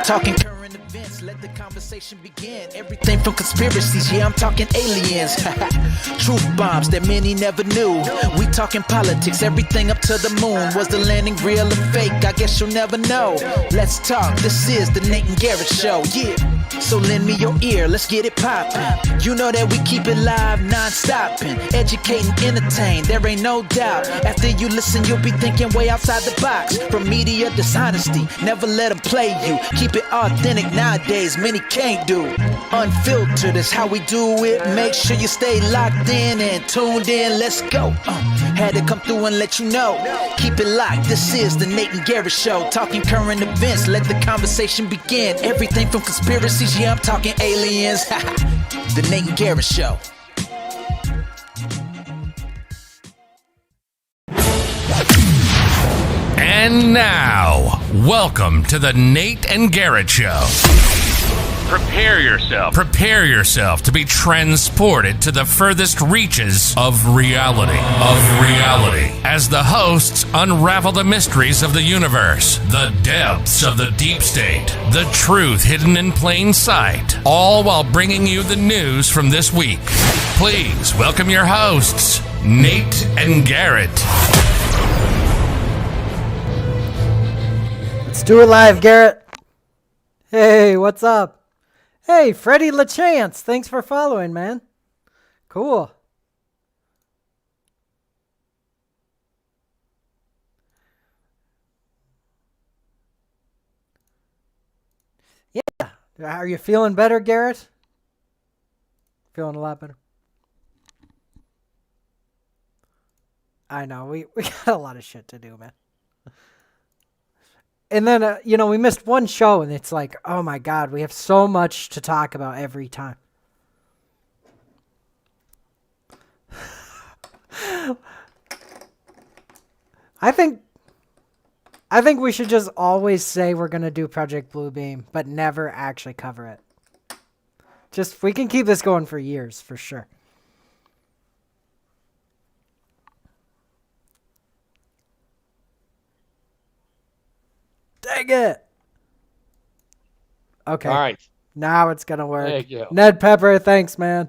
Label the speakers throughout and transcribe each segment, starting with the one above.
Speaker 1: Talking current events, let the conversation begin. Everything from conspiracies, yeah, I'm talking aliens. Truth bombs that many never knew. We talking politics, everything up to the moon. Was the landing real or fake? I guess you'll never know. Let's talk, this is the Nate and Garrett Show, yeah. So lend me your ear, let's get it poppin'. You know that we keep it live, non-stopping. Educate and entertain, there ain't no doubt. After you listen, you'll be thinking way outside the box. From media dishonesty, never let them play you. Keep it authentic nowadays, many can't do. Unfiltered is how we do it. Make sure you stay locked in and tuned in, let's go. Had to come through and let you know. Keep it locked, this is the Nate and Garrett Show. Talking current events, let the conversation begin. Everything from conspiracies, yeah, I'm talking aliens. The Nate and Garrett Show.
Speaker 2: And now, welcome to the Nate and Garrett Show. Prepare yourself to be transported to the furthest reaches of reality. As the hosts unravel the mysteries of the universe, the depths of the deep state, the truth hidden in plain sight, all while bringing you the news from this week. Please welcome your hosts, Nate and Garrett.
Speaker 3: Let's do it live, Garrett. Hey, what's up? Hey, Freddie LaChance. Thanks for following, man. Cool. Yeah. Are you feeling better, Garrett? Feeling a lot better. I know. We got a lot of shit to do, man. And then, we missed one show, and it's like, oh, my God, we have so much to talk about every time. I think we should just always say we're going to do Project Bluebeam, but never actually cover it. We can keep this going for years, for sure. Dang it. Okay.
Speaker 4: All right.
Speaker 3: Now it's going to work.
Speaker 4: Thank you.
Speaker 3: Ned Pepper, thanks, man.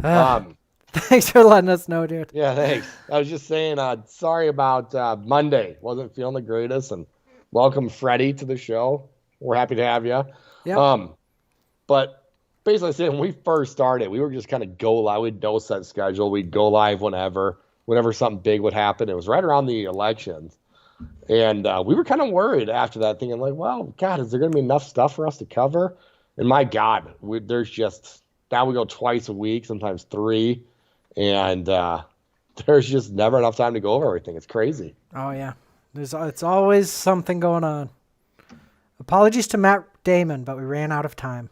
Speaker 3: Thanks for letting us know, dude.
Speaker 4: Yeah, thanks. I was just saying, sorry about Monday. Wasn't feeling the greatest. And welcome, Freddie, to the show. We're happy to have you.
Speaker 3: Yep.
Speaker 4: But basically saying when we first started, we were just kind of go live. We'd no set schedule. We'd go live whenever something big would happen. It was right around the elections. And we were kind of worried after that, thinking like, well, God, is there going to be enough stuff for us to cover? And my God, there's just, now we go twice a week, sometimes 3. And there's just never enough time to go over everything. It's crazy.
Speaker 3: Oh, yeah. It's always something going on. Apologies to Matt Damon, but we ran out of time.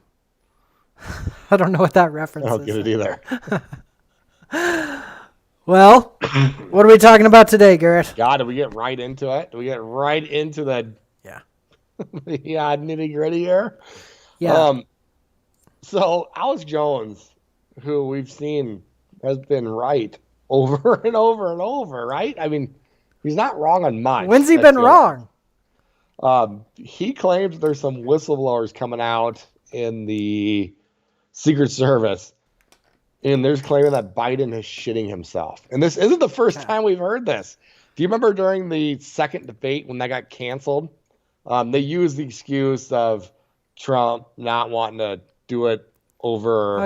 Speaker 3: I don't know what that reference is.
Speaker 4: I don't get it either.
Speaker 3: Well, what are we talking about today, Garrett?
Speaker 4: God, do we get right into it? Do we get right into the nitty gritty here?
Speaker 3: Yeah.
Speaker 4: So Alex Jones, who we've seen has been right over and over and over, right? I mean, he's not wrong on much.
Speaker 3: When's he been wrong?
Speaker 4: He claims there's some whistleblowers coming out in the Secret Service. And there's claiming that Biden is shitting himself. And this isn't the first time we've heard this. Do you remember during the second debate when that got canceled? They used the excuse of Trump not wanting to do it over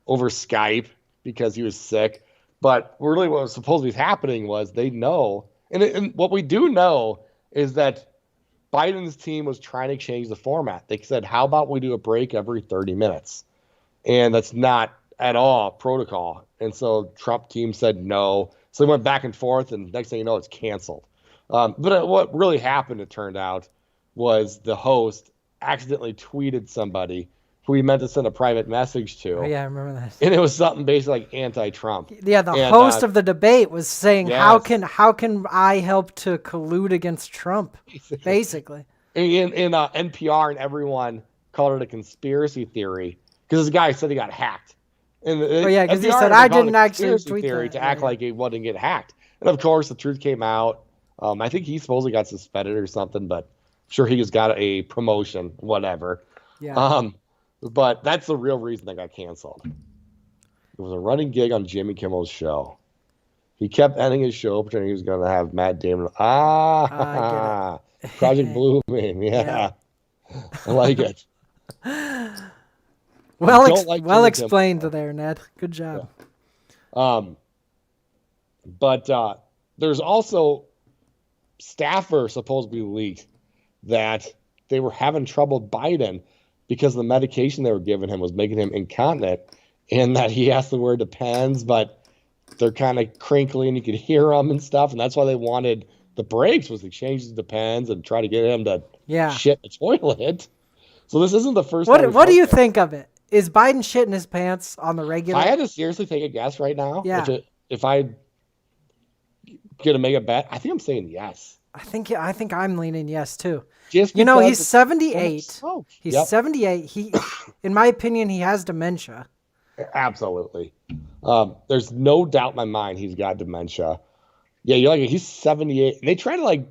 Speaker 4: Skype because he was sick. But really what was supposed to be happening was they know. And what we do know is that Biden's team was trying to change the format. They said, how about we do a break every 30 minutes? And that's not at all protocol. And so Trump team said no. So they went back and forth, and next thing you know, it's canceled. But what really happened, it turned out, was the host accidentally tweeted somebody who he meant to send a private message to.
Speaker 3: Oh, yeah, I remember that.
Speaker 4: And it was something basically like anti-Trump.
Speaker 3: Yeah, the host of the debate was saying, yes, how can I help to collude against Trump, basically.
Speaker 4: And NPR and everyone called it a conspiracy theory because this guy said he got hacked. And
Speaker 3: because he said, I didn't actually tweet
Speaker 4: theory
Speaker 3: that.
Speaker 4: To act like it wouldn't get hacked. And of course, the truth came out. I think he supposedly got suspended or something, but sure he has got a promotion, whatever.
Speaker 3: Yeah.
Speaker 4: But that's the real reason that got canceled. It was a running gig on Jimmy Kimmel's show. He kept ending his show pretending he was going to have Matt Damon.
Speaker 3: I get it.
Speaker 4: Project Blue Man. Yeah. I like it.
Speaker 3: Well,
Speaker 4: don't like
Speaker 3: well
Speaker 4: Jimmy
Speaker 3: explained
Speaker 4: Kimmel.
Speaker 3: there, Ned. Good job.
Speaker 4: But there's also staffer supposed to be leaked that they were having trouble with Biden because the medication they were giving him was making him incontinent, and that he has to wear Depends, but they're kind of crinkly and you could hear them and stuff, and that's why they wanted the breaks, was to change the Depends and try to get him to shit in the toilet. So this isn't the first time.
Speaker 3: What do you think of it? Is Biden shitting his pants on the regular?
Speaker 4: I had to seriously take a guess right now.
Speaker 3: Yeah.
Speaker 4: If I get to make a bet, I think I'm saying yes.
Speaker 3: I think I'm leaning yes too.
Speaker 4: Just
Speaker 3: you know,
Speaker 4: because
Speaker 3: he's
Speaker 4: it's
Speaker 3: 78.
Speaker 4: so much
Speaker 3: He's
Speaker 4: smoke. Yep.
Speaker 3: 78. He, in my opinion, he has dementia.
Speaker 4: Absolutely. There's no doubt in my mind he's got dementia. Yeah, you're like, he's 78. And they try to like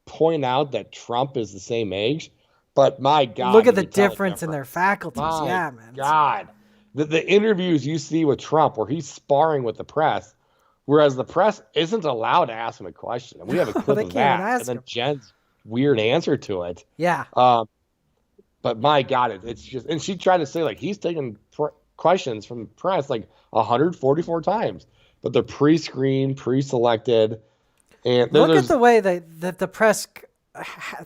Speaker 4: point out that Trump is the same age, but my God,
Speaker 3: Look at
Speaker 4: you
Speaker 3: the
Speaker 4: can tell
Speaker 3: difference in their
Speaker 4: difference.
Speaker 3: faculties.
Speaker 4: My
Speaker 3: Yeah, man.
Speaker 4: God. The interviews you see with Trump where he's sparring with the press, whereas the press isn't allowed to ask him a question. And we have a clip
Speaker 3: they
Speaker 4: of
Speaker 3: can't
Speaker 4: that.
Speaker 3: even ask
Speaker 4: And then
Speaker 3: him.
Speaker 4: Jen's weird answer to it.
Speaker 3: Yeah.
Speaker 4: But my God, it's just, and she tried to say like he's taking questions from the press like 144 times, but they're pre-screened, pre-selected. And
Speaker 3: Look at the way that the press,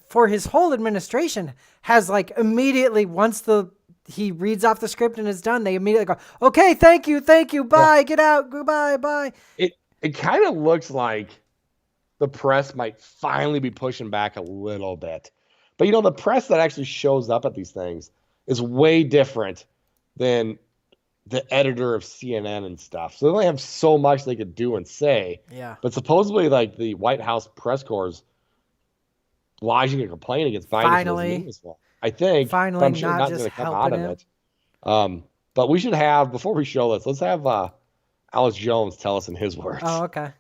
Speaker 3: for his whole administration, has like immediately, once he reads off the script and is done, they immediately go, okay, thank you, bye, get out, goodbye, bye.
Speaker 4: It kind of looks like the press might finally be pushing back a little bit. But, you know, the press that actually shows up at these things is way different than the editor of CNN and stuff. So they only have so much they could do and say.
Speaker 3: Yeah.
Speaker 4: But supposedly, like, the White House press corps is lodging a complaint against Biden.
Speaker 3: Finally.
Speaker 4: I think.
Speaker 3: Finally,
Speaker 4: but I'm sure
Speaker 3: not
Speaker 4: nothing's
Speaker 3: just
Speaker 4: going to come
Speaker 3: helping
Speaker 4: out of it. But we should have, before we show this, let's have Alex Jones tell us in his words.
Speaker 3: Oh, okay.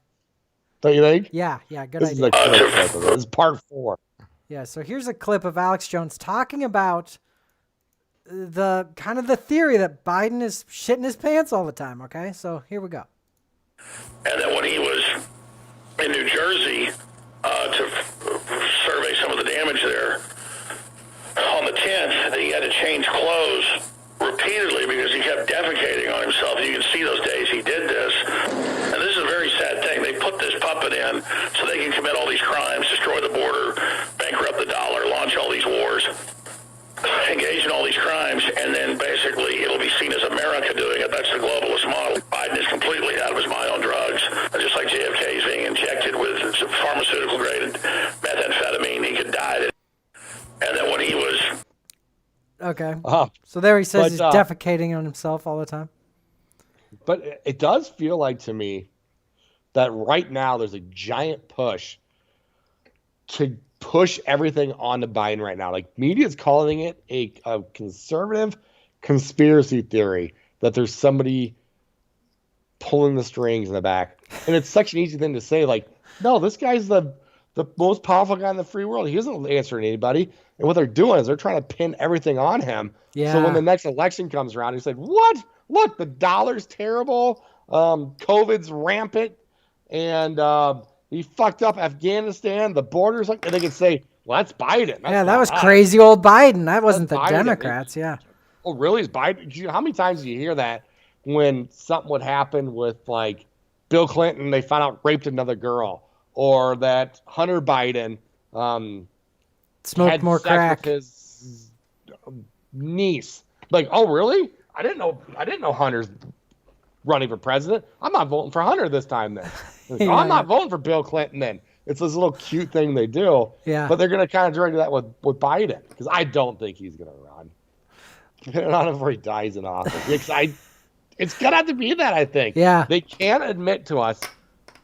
Speaker 4: Don't you think?
Speaker 3: Yeah, good
Speaker 4: This
Speaker 3: idea.
Speaker 4: is a clip of it. This is part 4.
Speaker 3: Yeah, so here's a clip of Alex Jones talking about the kind of the theory that Biden is shitting his pants all the time, okay? So here we go.
Speaker 5: And then when he was in New Jersey to survey some of the damage there, on the 10th, he had to change clothes repeatedly because he kept defecating on himself. You can see those days he did this. And this is a very sad thing. They put this puppet in so they can commit all these crimes, destroy the border, bankrupt the dollar, launch all these wars, engage in all these crimes, and then basically it'll be seen as America doing it. That's the globalist model. Biden is completely out of his mind on drugs, just like JFK is being injected with pharmaceutical-grade methamphetamine. He could die. And then when he was...
Speaker 3: Okay.
Speaker 4: Uh-huh.
Speaker 3: So there he says
Speaker 4: But,
Speaker 3: he's defecating on himself all the time.
Speaker 4: But it does feel like to me that right now there's a giant push to push everything onto Biden right now. Like, media is calling it a conservative conspiracy theory that there's somebody pulling the strings in the back. And it's such an easy thing to say, like, no, this guy's the most powerful guy in the free world. He doesn't answer to anybody. And what they're doing is they're trying to pin everything on him.
Speaker 3: Yeah.
Speaker 4: So when the next election comes around, he said, what? Look, the dollar's terrible. COVID's rampant. And he fucked up Afghanistan. The border's like, and they can say, well, that's Biden. That's
Speaker 3: That was
Speaker 4: us.
Speaker 3: crazy old Biden. That wasn't the
Speaker 4: Biden.
Speaker 3: Democrats. Yeah.
Speaker 4: Oh, really? Is Biden? How many times do you hear that when something would happen with, like, Bill Clinton, they found out raped another girl, or that Hunter Biden
Speaker 3: Smoked
Speaker 4: had
Speaker 3: more
Speaker 4: sex
Speaker 3: crack.
Speaker 4: with his niece? Like, oh, really? I didn't know Hunter's running for president. I'm not voting for Hunter this time then. Like,
Speaker 3: Yeah.
Speaker 4: I'm not voting for Bill Clinton then. It's this little cute thing they do.
Speaker 3: Yeah.
Speaker 4: But they're going to kind of drag that with Biden, because I don't think he's going to run. Not before he dies in office. It's going to have to be that, I think.
Speaker 3: Yeah.
Speaker 4: They can't admit to us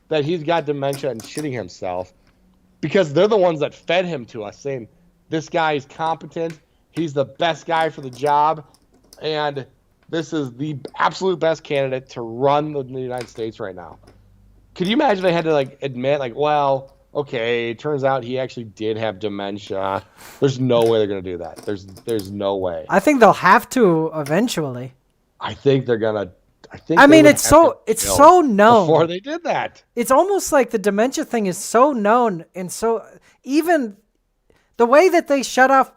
Speaker 4: that he's got dementia and shitting himself, because they're the ones that fed him to us, saying this guy is competent, he's the best guy for the job, and this is the absolute best candidate to run the United States right now. Could you imagine they had to, like, admit, like, well, okay, it turns out he actually did have dementia. There's no way they're going to do that. There's no way.
Speaker 3: I think they'll have to eventually.
Speaker 4: I think they're going to.
Speaker 3: I mean, it's so known.
Speaker 4: Before they did that.
Speaker 3: It's almost like the dementia thing is so known, and so even the way that they shut off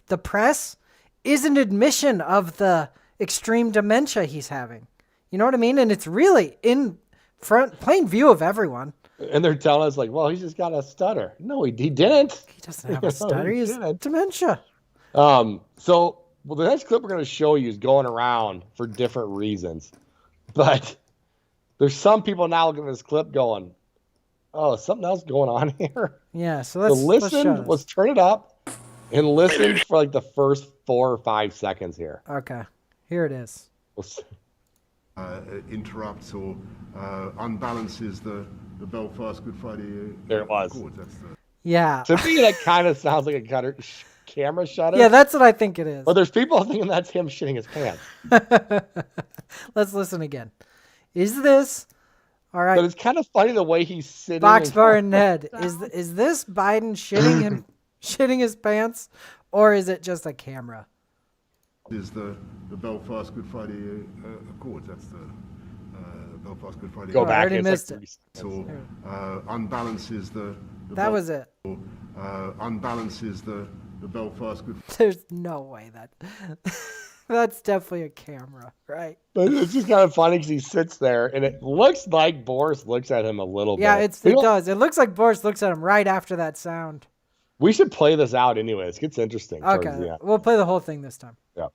Speaker 3: the press is an admission of the extreme dementia he's having. You know what I mean? And it's really in front, plain view of everyone.
Speaker 4: And they're telling us, like, well, he's just got a stutter. No, he didn't.
Speaker 3: He doesn't have a stutter. He has dementia.
Speaker 4: So the next clip we're going to show you is going around for different reasons. But there's some people now looking at this clip going, oh, something else going on here.
Speaker 3: Yeah, so
Speaker 4: let's turn it up and listen for like the first 4 or 5 seconds here.
Speaker 3: Okay, here it is.
Speaker 6: Interrupts or unbalances the Belfast Good Friday
Speaker 4: there it was.
Speaker 3: Yeah.
Speaker 4: To me, that kind of sounds like a camera shutter.
Speaker 3: Yeah, that's what I think it is.
Speaker 4: But there's people thinking that's him shitting his pants.
Speaker 3: Let's listen again. Is this all right?
Speaker 4: But it's kind of funny the way he's sitting.
Speaker 3: Boxbar and Ned, is this Biden shitting his pants, or is it just a camera?
Speaker 6: Is the Belfast Good Friday Accords? That's the Belfast Good Friday.
Speaker 4: Go back.
Speaker 3: I already missed it.
Speaker 6: So unbalances the
Speaker 3: that was it.
Speaker 6: Unbalances the Belfast Good.
Speaker 3: There's no way that's definitely a camera, right?
Speaker 4: But it's just kind of funny because he sits there, and it looks like Boris looks at him a little
Speaker 3: yeah,
Speaker 4: bit.
Speaker 3: Yeah, it does. It looks like Boris looks at him right after that sound.
Speaker 4: We should play this out anyways. It gets interesting.
Speaker 3: Okay, we'll play the whole thing this time.
Speaker 4: Yeah.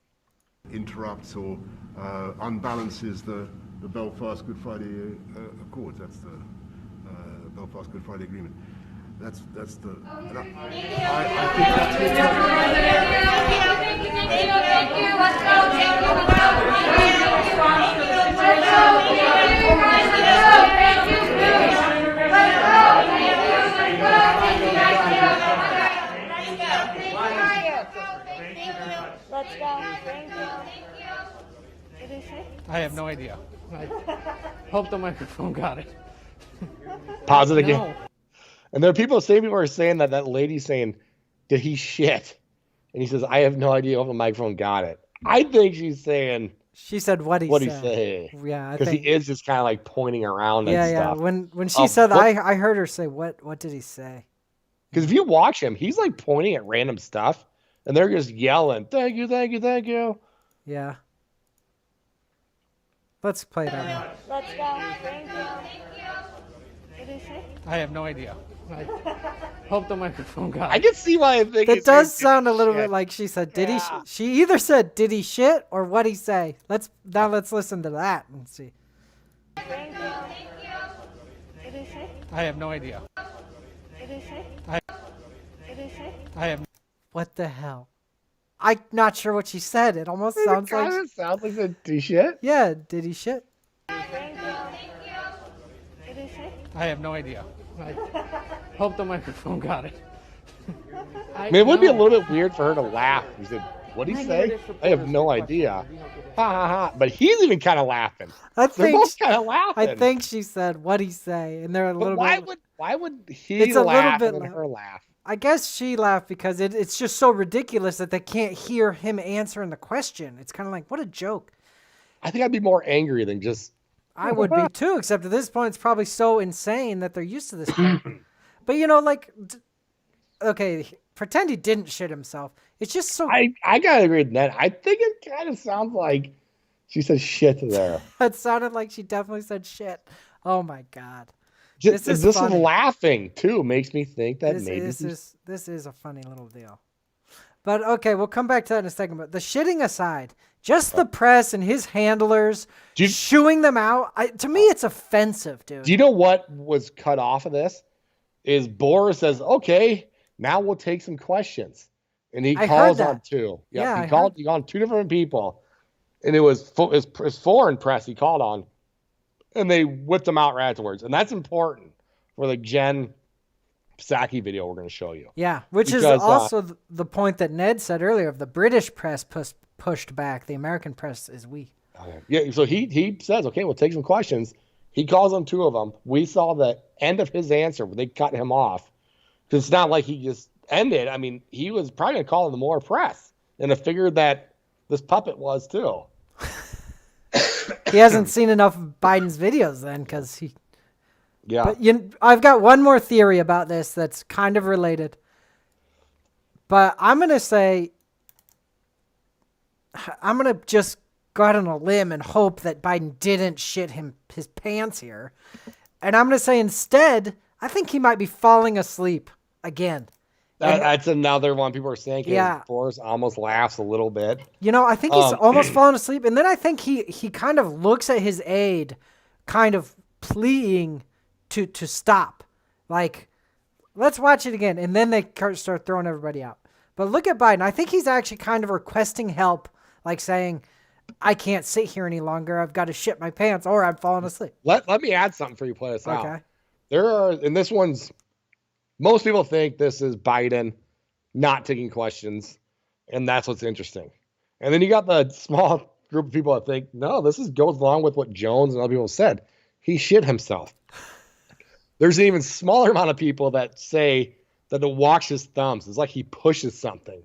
Speaker 6: Interrupts or unbalances the Belfast Good Friday Accords. That's the Belfast Good Friday Agreement. That's the. I think that's
Speaker 7: Thank you. Let's go. Thank you.
Speaker 8: I have no idea. I hope the microphone got it.
Speaker 4: Pause it again.
Speaker 3: No.
Speaker 4: And there are people are saying that lady's saying, did he shit? And he says, I have no idea if the microphone got it. I think she's saying.
Speaker 3: She said, "What he say?" Yeah,
Speaker 4: because he is just kind of like pointing around and stuff.
Speaker 3: Yeah. When she said, I heard her say, "What did he say?"
Speaker 4: Because if you watch him, he's like pointing at random stuff, and they're just yelling, "Thank you, thank you, thank you."
Speaker 3: Yeah. Let's play it out.
Speaker 7: Let's go. Thank you.
Speaker 8: I have no idea. I hope the microphone got it.
Speaker 4: I can see why I think
Speaker 3: it does sound a little bit like she said, "Did he?" She either said, "Did he shit?" or "What he say?" Let's listen to that and see.
Speaker 7: Thank you.
Speaker 8: I have no idea. I have.
Speaker 3: What the hell? I'm not sure what she said. It almost sounds like.
Speaker 4: It sounds like did he shit?
Speaker 3: Yeah, did he shit?
Speaker 8: I have no idea. I hope the microphone got it.
Speaker 4: I mean, it would be a little bit weird for her to laugh. He said, "What'd he say?" I have no idea. Ha ha ha! But he's even kind of laughing. They're both kind of laughing.
Speaker 3: I think she said, "What'd he say?" And they're a little bit.
Speaker 4: Why would he laugh and her laugh?
Speaker 3: I guess she laughed because it's just so ridiculous that they can't hear him answering the question. It's kind of like, what a joke.
Speaker 4: I think I'd be more angry than just.
Speaker 3: I would be too, except at this point, it's probably so insane that they're used to this. But okay, pretend he didn't shit himself. It's just so.
Speaker 4: I gotta agree with that. I think it kind of sounds like she said shit there.
Speaker 3: It sounded like she definitely said shit. Oh my god.
Speaker 4: This is laughing too makes me think that
Speaker 3: this is a funny little deal. But okay, we'll come back to that in a second. But the shitting aside, just the press and his handlers shooing them out. To me, it's offensive, dude.
Speaker 4: Do you know what was cut off of this? Is Boris says, "Okay, now we'll take some questions," and he calls on two. Yeah, he called on two different people, and it was foreign press he called on, and they whipped them out right afterwards. And that's important for the Jen Psaki video we're going to show you.
Speaker 3: Yeah, which is also the point that Ned said earlier of the British press pushed back. The American press is weak.
Speaker 4: Yeah, so he says, okay, we'll take some questions. He calls them two of them. We saw the end of his answer where they cut him off. Because it's not like he just ended. I mean, he was probably going to call in the more press. And I figured that this puppet was too.
Speaker 3: He hasn't seen enough of Biden's videos then, because he.
Speaker 4: Yeah.
Speaker 3: But I've got one more theory about this that's kind of related. But I'm going to say, I'm going to just go out on a limb and hope that Biden didn't shit his pants here. And I'm going to say instead, I think he might be falling asleep again.
Speaker 4: That's another one. People are saying
Speaker 3: Yeah.
Speaker 4: Forrest almost laughs a little bit.
Speaker 3: I think he's almost fallen asleep. And then I think he kind of looks at his aide kind of pleading to stop. Like, let's watch it again. And then they start throwing everybody out. But look at Biden. I think he's actually kind of requesting help, like saying, I can't sit here any longer. I've got to shit my pants or I'm falling asleep.
Speaker 4: Let me add something for you. Play this out.
Speaker 3: Okay.
Speaker 4: There are, and this one's, most people think this is Biden not taking questions, and that's what's interesting. And then you got the small group of people that think, no, this goes along with what Jones and other people said. He shit himself. There's an even smaller amount of people that say that to watch his thumbs. It's like he pushes something.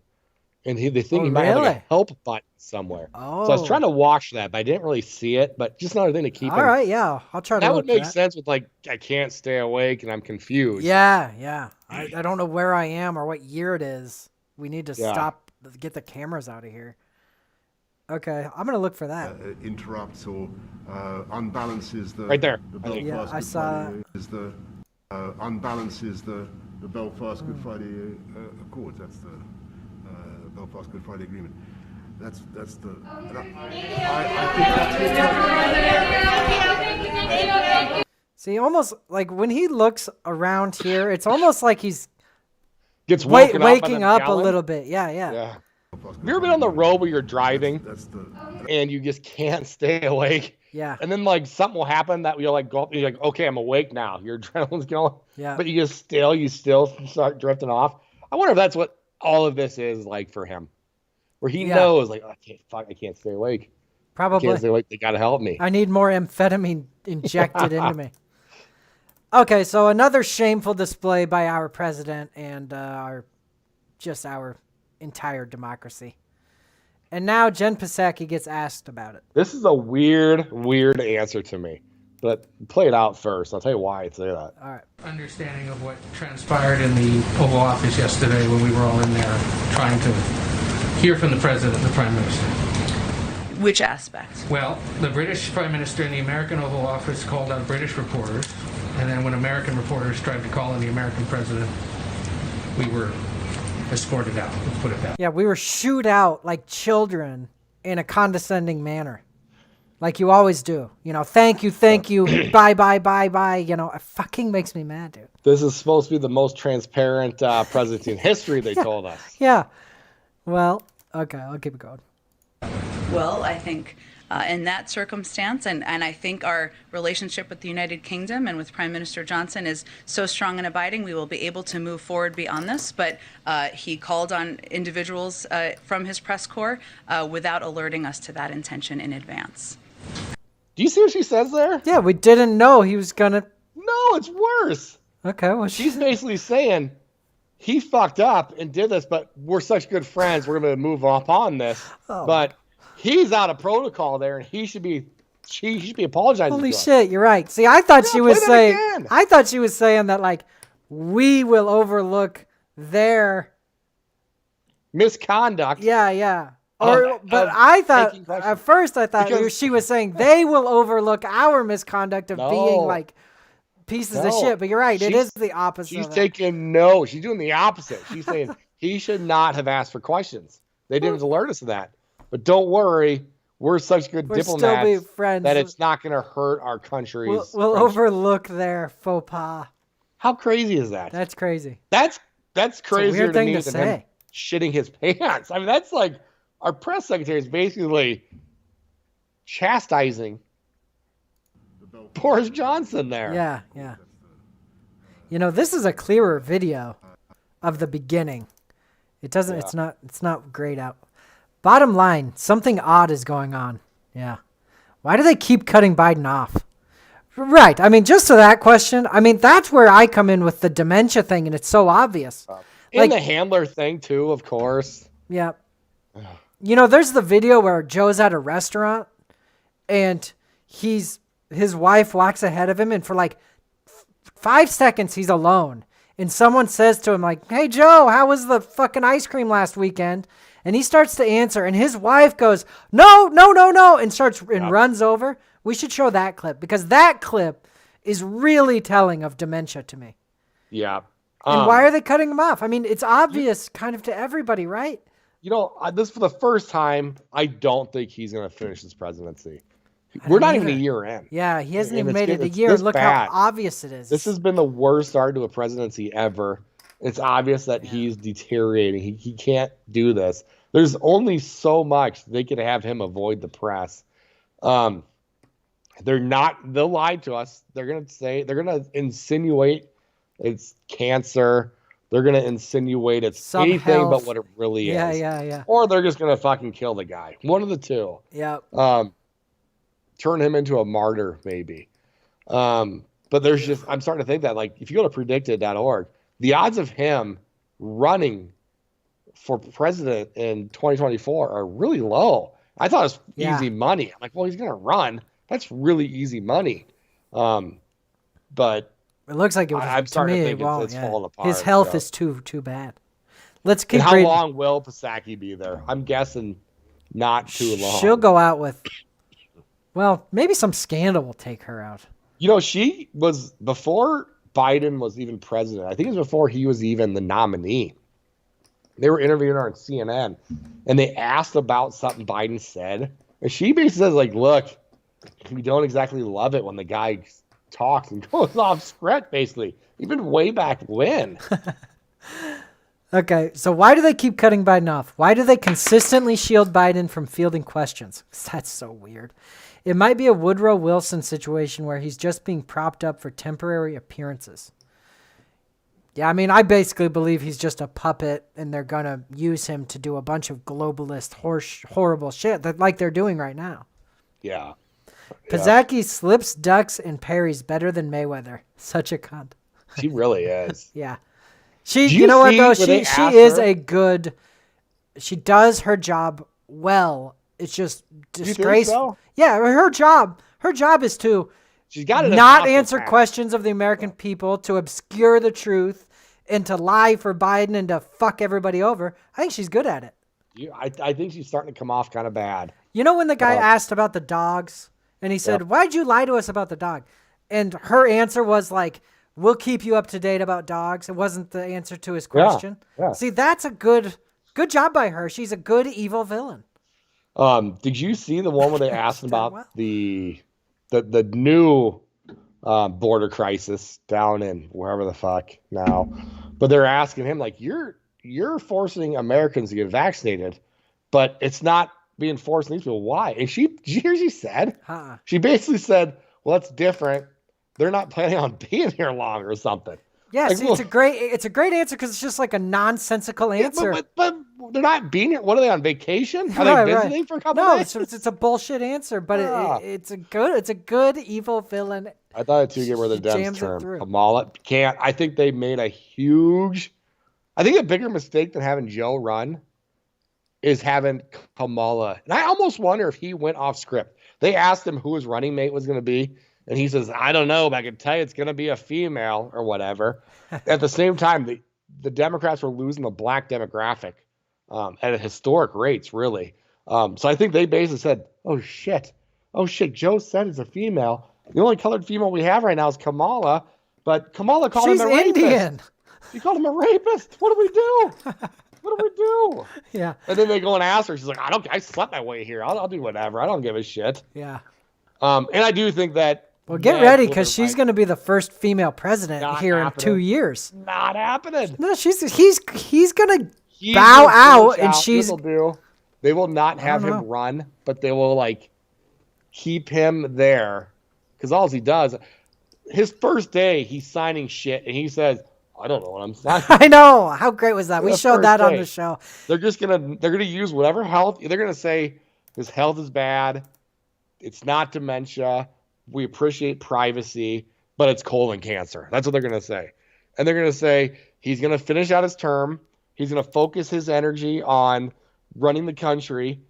Speaker 4: And they think he might have like a help button somewhere.
Speaker 3: Oh.
Speaker 4: So I was trying to watch that, but I didn't really see it. But just another thing to keep.
Speaker 3: All right, yeah. I'll try to
Speaker 4: that
Speaker 3: look
Speaker 4: would make
Speaker 3: for that.
Speaker 4: sense with like, I can't stay awake and I'm confused.
Speaker 3: Yeah. I don't know where I am or what year it is. We need to stop, get the cameras out of here. Okay, I'm going to look for that.
Speaker 6: Interrupts or unbalances the
Speaker 4: Right there.
Speaker 6: The
Speaker 4: I think.
Speaker 6: Belfast
Speaker 3: Yeah, I
Speaker 6: Good
Speaker 3: saw
Speaker 6: Friday, is the unbalances the Belfast Good Friday Accords. That's the Belfast Good Friday Agreement. That's the. And I think
Speaker 3: See, almost like when he looks around here, it's almost like he's
Speaker 4: Gets waking
Speaker 3: waking up a
Speaker 4: yelling.
Speaker 3: little bit. Yeah.
Speaker 4: Yeah. Have you ever been on the road where you're driving and you just can't stay awake?
Speaker 3: Yeah.
Speaker 4: And then like something will happen that you're like, you're like, okay, I'm awake now. Your adrenaline's going.
Speaker 3: Yeah.
Speaker 4: But you still start drifting off. I wonder if that's what all of this is like for him, where he knows like, I can't stay awake.
Speaker 3: Probably.
Speaker 4: I can't stay awake. They gotta help me.
Speaker 3: I need more amphetamine injected into me. Okay, so another shameful display by our president and our entire democracy. And now Jen Psaki gets asked about it.
Speaker 4: This is a weird answer to me. But play it out first. I'll tell you why I'd say that.
Speaker 3: All right.
Speaker 8: Understanding of what transpired in the Oval Office yesterday when we were all in there trying to hear from the President and the Prime Minister.
Speaker 9: Which aspect?
Speaker 8: Well, the British Prime Minister in the American Oval Office called out British reporters, and then when American reporters tried to call in the American President, we were escorted out. Let's put it that way.
Speaker 3: Yeah, we were shooed out like children in a condescending manner. Like you always do. Thank you, bye, it fucking makes me mad, dude.
Speaker 4: This is supposed to be the most transparent presidency in history, they told us.
Speaker 3: Yeah. Well, okay, I'll keep it going.
Speaker 9: Well, I think in that circumstance, and I think our relationship with the United Kingdom and with Prime Minister Johnson is so strong and abiding, we will be able to move forward beyond this. But he called on individuals from his press corps without alerting us to that intention in advance.
Speaker 4: Do you see what she says there?
Speaker 3: Yeah, we didn't know he was going to...
Speaker 4: No, it's worse.
Speaker 3: Okay, well,
Speaker 4: She's basically saying he fucked up and did this, but we're such good friends, we're going to move up on this.
Speaker 3: Oh.
Speaker 4: But he's out of protocol there, and she should be apologizing.
Speaker 3: Holy
Speaker 4: to us.
Speaker 3: shit, you're right. See, I thought she was
Speaker 4: play that
Speaker 3: saying...
Speaker 4: again.
Speaker 3: I thought she was saying that, like, we will overlook their...
Speaker 4: Misconduct.
Speaker 3: Yeah. But I thought, at first I thought she was saying they will overlook our misconduct of being like pieces of shit. But you're right, it is the opposite.
Speaker 4: She's she's doing the opposite. She's saying he should not have asked for questions. They didn't alert us of that. But don't worry, we're such good diplomats
Speaker 3: still be friends.
Speaker 4: that it's not going to hurt our country's
Speaker 3: We'll overlook their faux pas.
Speaker 4: How crazy is that?
Speaker 3: That's crazy.
Speaker 4: That's crazier
Speaker 3: thing
Speaker 4: to me
Speaker 3: to
Speaker 4: than him
Speaker 3: say.
Speaker 4: shitting his pants. I mean, that's like our press secretary is basically chastising Boris Johnson there.
Speaker 3: Yeah. This is a clearer video of the beginning. It doesn't.
Speaker 4: Yeah.
Speaker 3: It's not grayed out. Bottom line, something odd is going on. Yeah. Why do they keep cutting Biden off? Right. I mean, just to that question, I mean, that's where I come in with the dementia thing, and it's so obvious.
Speaker 4: And the handler thing too, of course.
Speaker 3: Yeah. You know, there's the video where Joe's at a restaurant and his wife walks ahead of him, and for like 5 seconds he's alone. And someone says to him like, "Hey Joe, how was the fucking ice cream last weekend?" And he starts to answer, and his wife goes, "No, no, no, no," and runs over. We should show that clip, because that clip is really telling of dementia to me.
Speaker 4: Yeah.
Speaker 3: And why are they cutting him off? I mean, it's obvious kind of to everybody, right?
Speaker 4: You know, this for the first time, I don't think he's going to finish his presidency. We're not even a year in.
Speaker 3: Yeah, he hasn't even
Speaker 4: And
Speaker 3: made it a
Speaker 4: it's
Speaker 3: year.
Speaker 4: this
Speaker 3: Look
Speaker 4: bad.
Speaker 3: how obvious it is.
Speaker 4: This has been the worst start to a presidency ever. It's obvious that he's deteriorating. He can't do this. There's only so much they could have him avoid the press. They'll lie to us. They're going to insinuate it's cancer. They're going to insinuate it's
Speaker 3: Some
Speaker 4: anything
Speaker 3: health.
Speaker 4: but what it really is.
Speaker 3: Yeah.
Speaker 4: Or they're just going to fucking kill the guy. One of the two.
Speaker 3: Yep.
Speaker 4: Turn him into a martyr, maybe. But there's just, I'm starting to think that, like, if you go to predicted.org, the odds of him running for president in 2024 are really low. I thought it was easy money. I'm like, well, he's going to run. That's really easy money. But
Speaker 3: it looks like it was,
Speaker 4: I'm starting to think
Speaker 3: won't,
Speaker 4: it's falling apart.
Speaker 3: His health is too bad. Let's keep
Speaker 4: and how
Speaker 3: reading.
Speaker 4: long will Psaki be there? I'm guessing not too long.
Speaker 3: She'll go out with, well, maybe some scandal will take her out.
Speaker 4: You know, she was, before Biden was even president, I think it was before he was even the nominee. They were interviewing her on CNN, and they asked about something Biden said. And she basically says, like, look, we don't exactly love it when the guy talks and goes off script, basically. Even way back when.
Speaker 3: Okay, so why do they keep cutting Biden off? Why do they consistently shield Biden from fielding questions? That's so weird. It might be a Woodrow Wilson situation where he's just being propped up for temporary appearances. Yeah, I mean, I basically believe he's just a puppet, and they're going to use him to do a bunch of globalist, horrible shit like they're doing right now.
Speaker 4: Yeah.
Speaker 3: Psaki slips, ducks, and parries better than Mayweather. Such a cunt.
Speaker 4: She really is.
Speaker 3: Yeah.
Speaker 4: You
Speaker 3: know what, though?
Speaker 4: see where
Speaker 3: She
Speaker 4: they
Speaker 3: is
Speaker 4: asked her?
Speaker 3: a good... She does her job well. It's just disgraceful.
Speaker 4: so?
Speaker 3: Yeah, her job is to
Speaker 4: She's got it
Speaker 3: not answer questions of the American people, to obscure the truth, and to lie for Biden and to fuck everybody over. I think she's good at it.
Speaker 4: I think she's starting to come off kind of bad.
Speaker 3: You know when the guy asked about the dogs, and he said, "Why'd you lie to us about the dog?" And her answer was like, "We'll keep you up to date about dogs." It wasn't the answer to his question.
Speaker 4: Yeah.
Speaker 3: See, that's a good job by her. She's a good evil villain.
Speaker 4: Did you see the one where they asked
Speaker 3: Done
Speaker 4: about
Speaker 3: well.
Speaker 4: the new border crisis down in wherever the fuck now? But they're asking him, like, you're forcing Americans to get vaccinated, but it's not being forced on these people. Why? And did you hear she said? She basically said, well, that's different. They're not planning on being here long or something.
Speaker 3: Yeah,
Speaker 4: Like,
Speaker 3: see, it's a great answer because it's just like a nonsensical answer.
Speaker 4: But they're not being here. What are they on vacation? Are they visiting for a couple days?
Speaker 3: No, it's a bullshit answer, but it's a good evil villain.
Speaker 4: I thought it too. Get where the Dems
Speaker 3: jams it
Speaker 4: term
Speaker 3: through.
Speaker 4: Kamala can't. I think they made a huge. I think a bigger mistake than having Joe run is having Kamala. And I almost wonder if he went off script. They asked him who his running mate was going to be, and he says, "I don't know, but I can tell you it's going to be a female or whatever." At the same time, the Democrats were losing the black demographic at historic rates, really. So I think they basically said, oh shit, Joe said it's a female. The only colored female we have right now is Kamala, but Kamala called him a rapist.
Speaker 3: Indian.
Speaker 4: She called him a rapist. What do we do? What do we do?
Speaker 3: Yeah.
Speaker 4: And then they go and ask her. She's like, I slept my way here. I'll do whatever. I don't give a shit.
Speaker 3: Yeah.
Speaker 4: And I do think that.
Speaker 3: Well, get ready because she's going to be the first female president here in 2 years.
Speaker 4: Not happening.
Speaker 3: No, he's going to bow out, and she's.
Speaker 4: They will not have him run, but they will like keep him there because all he does, his first day, he's signing shit, and he says, "I don't know what I'm signing."
Speaker 3: I know. How great was that? We showed that on the show.
Speaker 4: They're gonna use whatever health. They're gonna say his health is bad. It's not dementia. we appreciate privacy, but it's colon cancer. That's what they're going to say. And they're going to say he's going to finish out his term. He's going to focus his energy on running the country.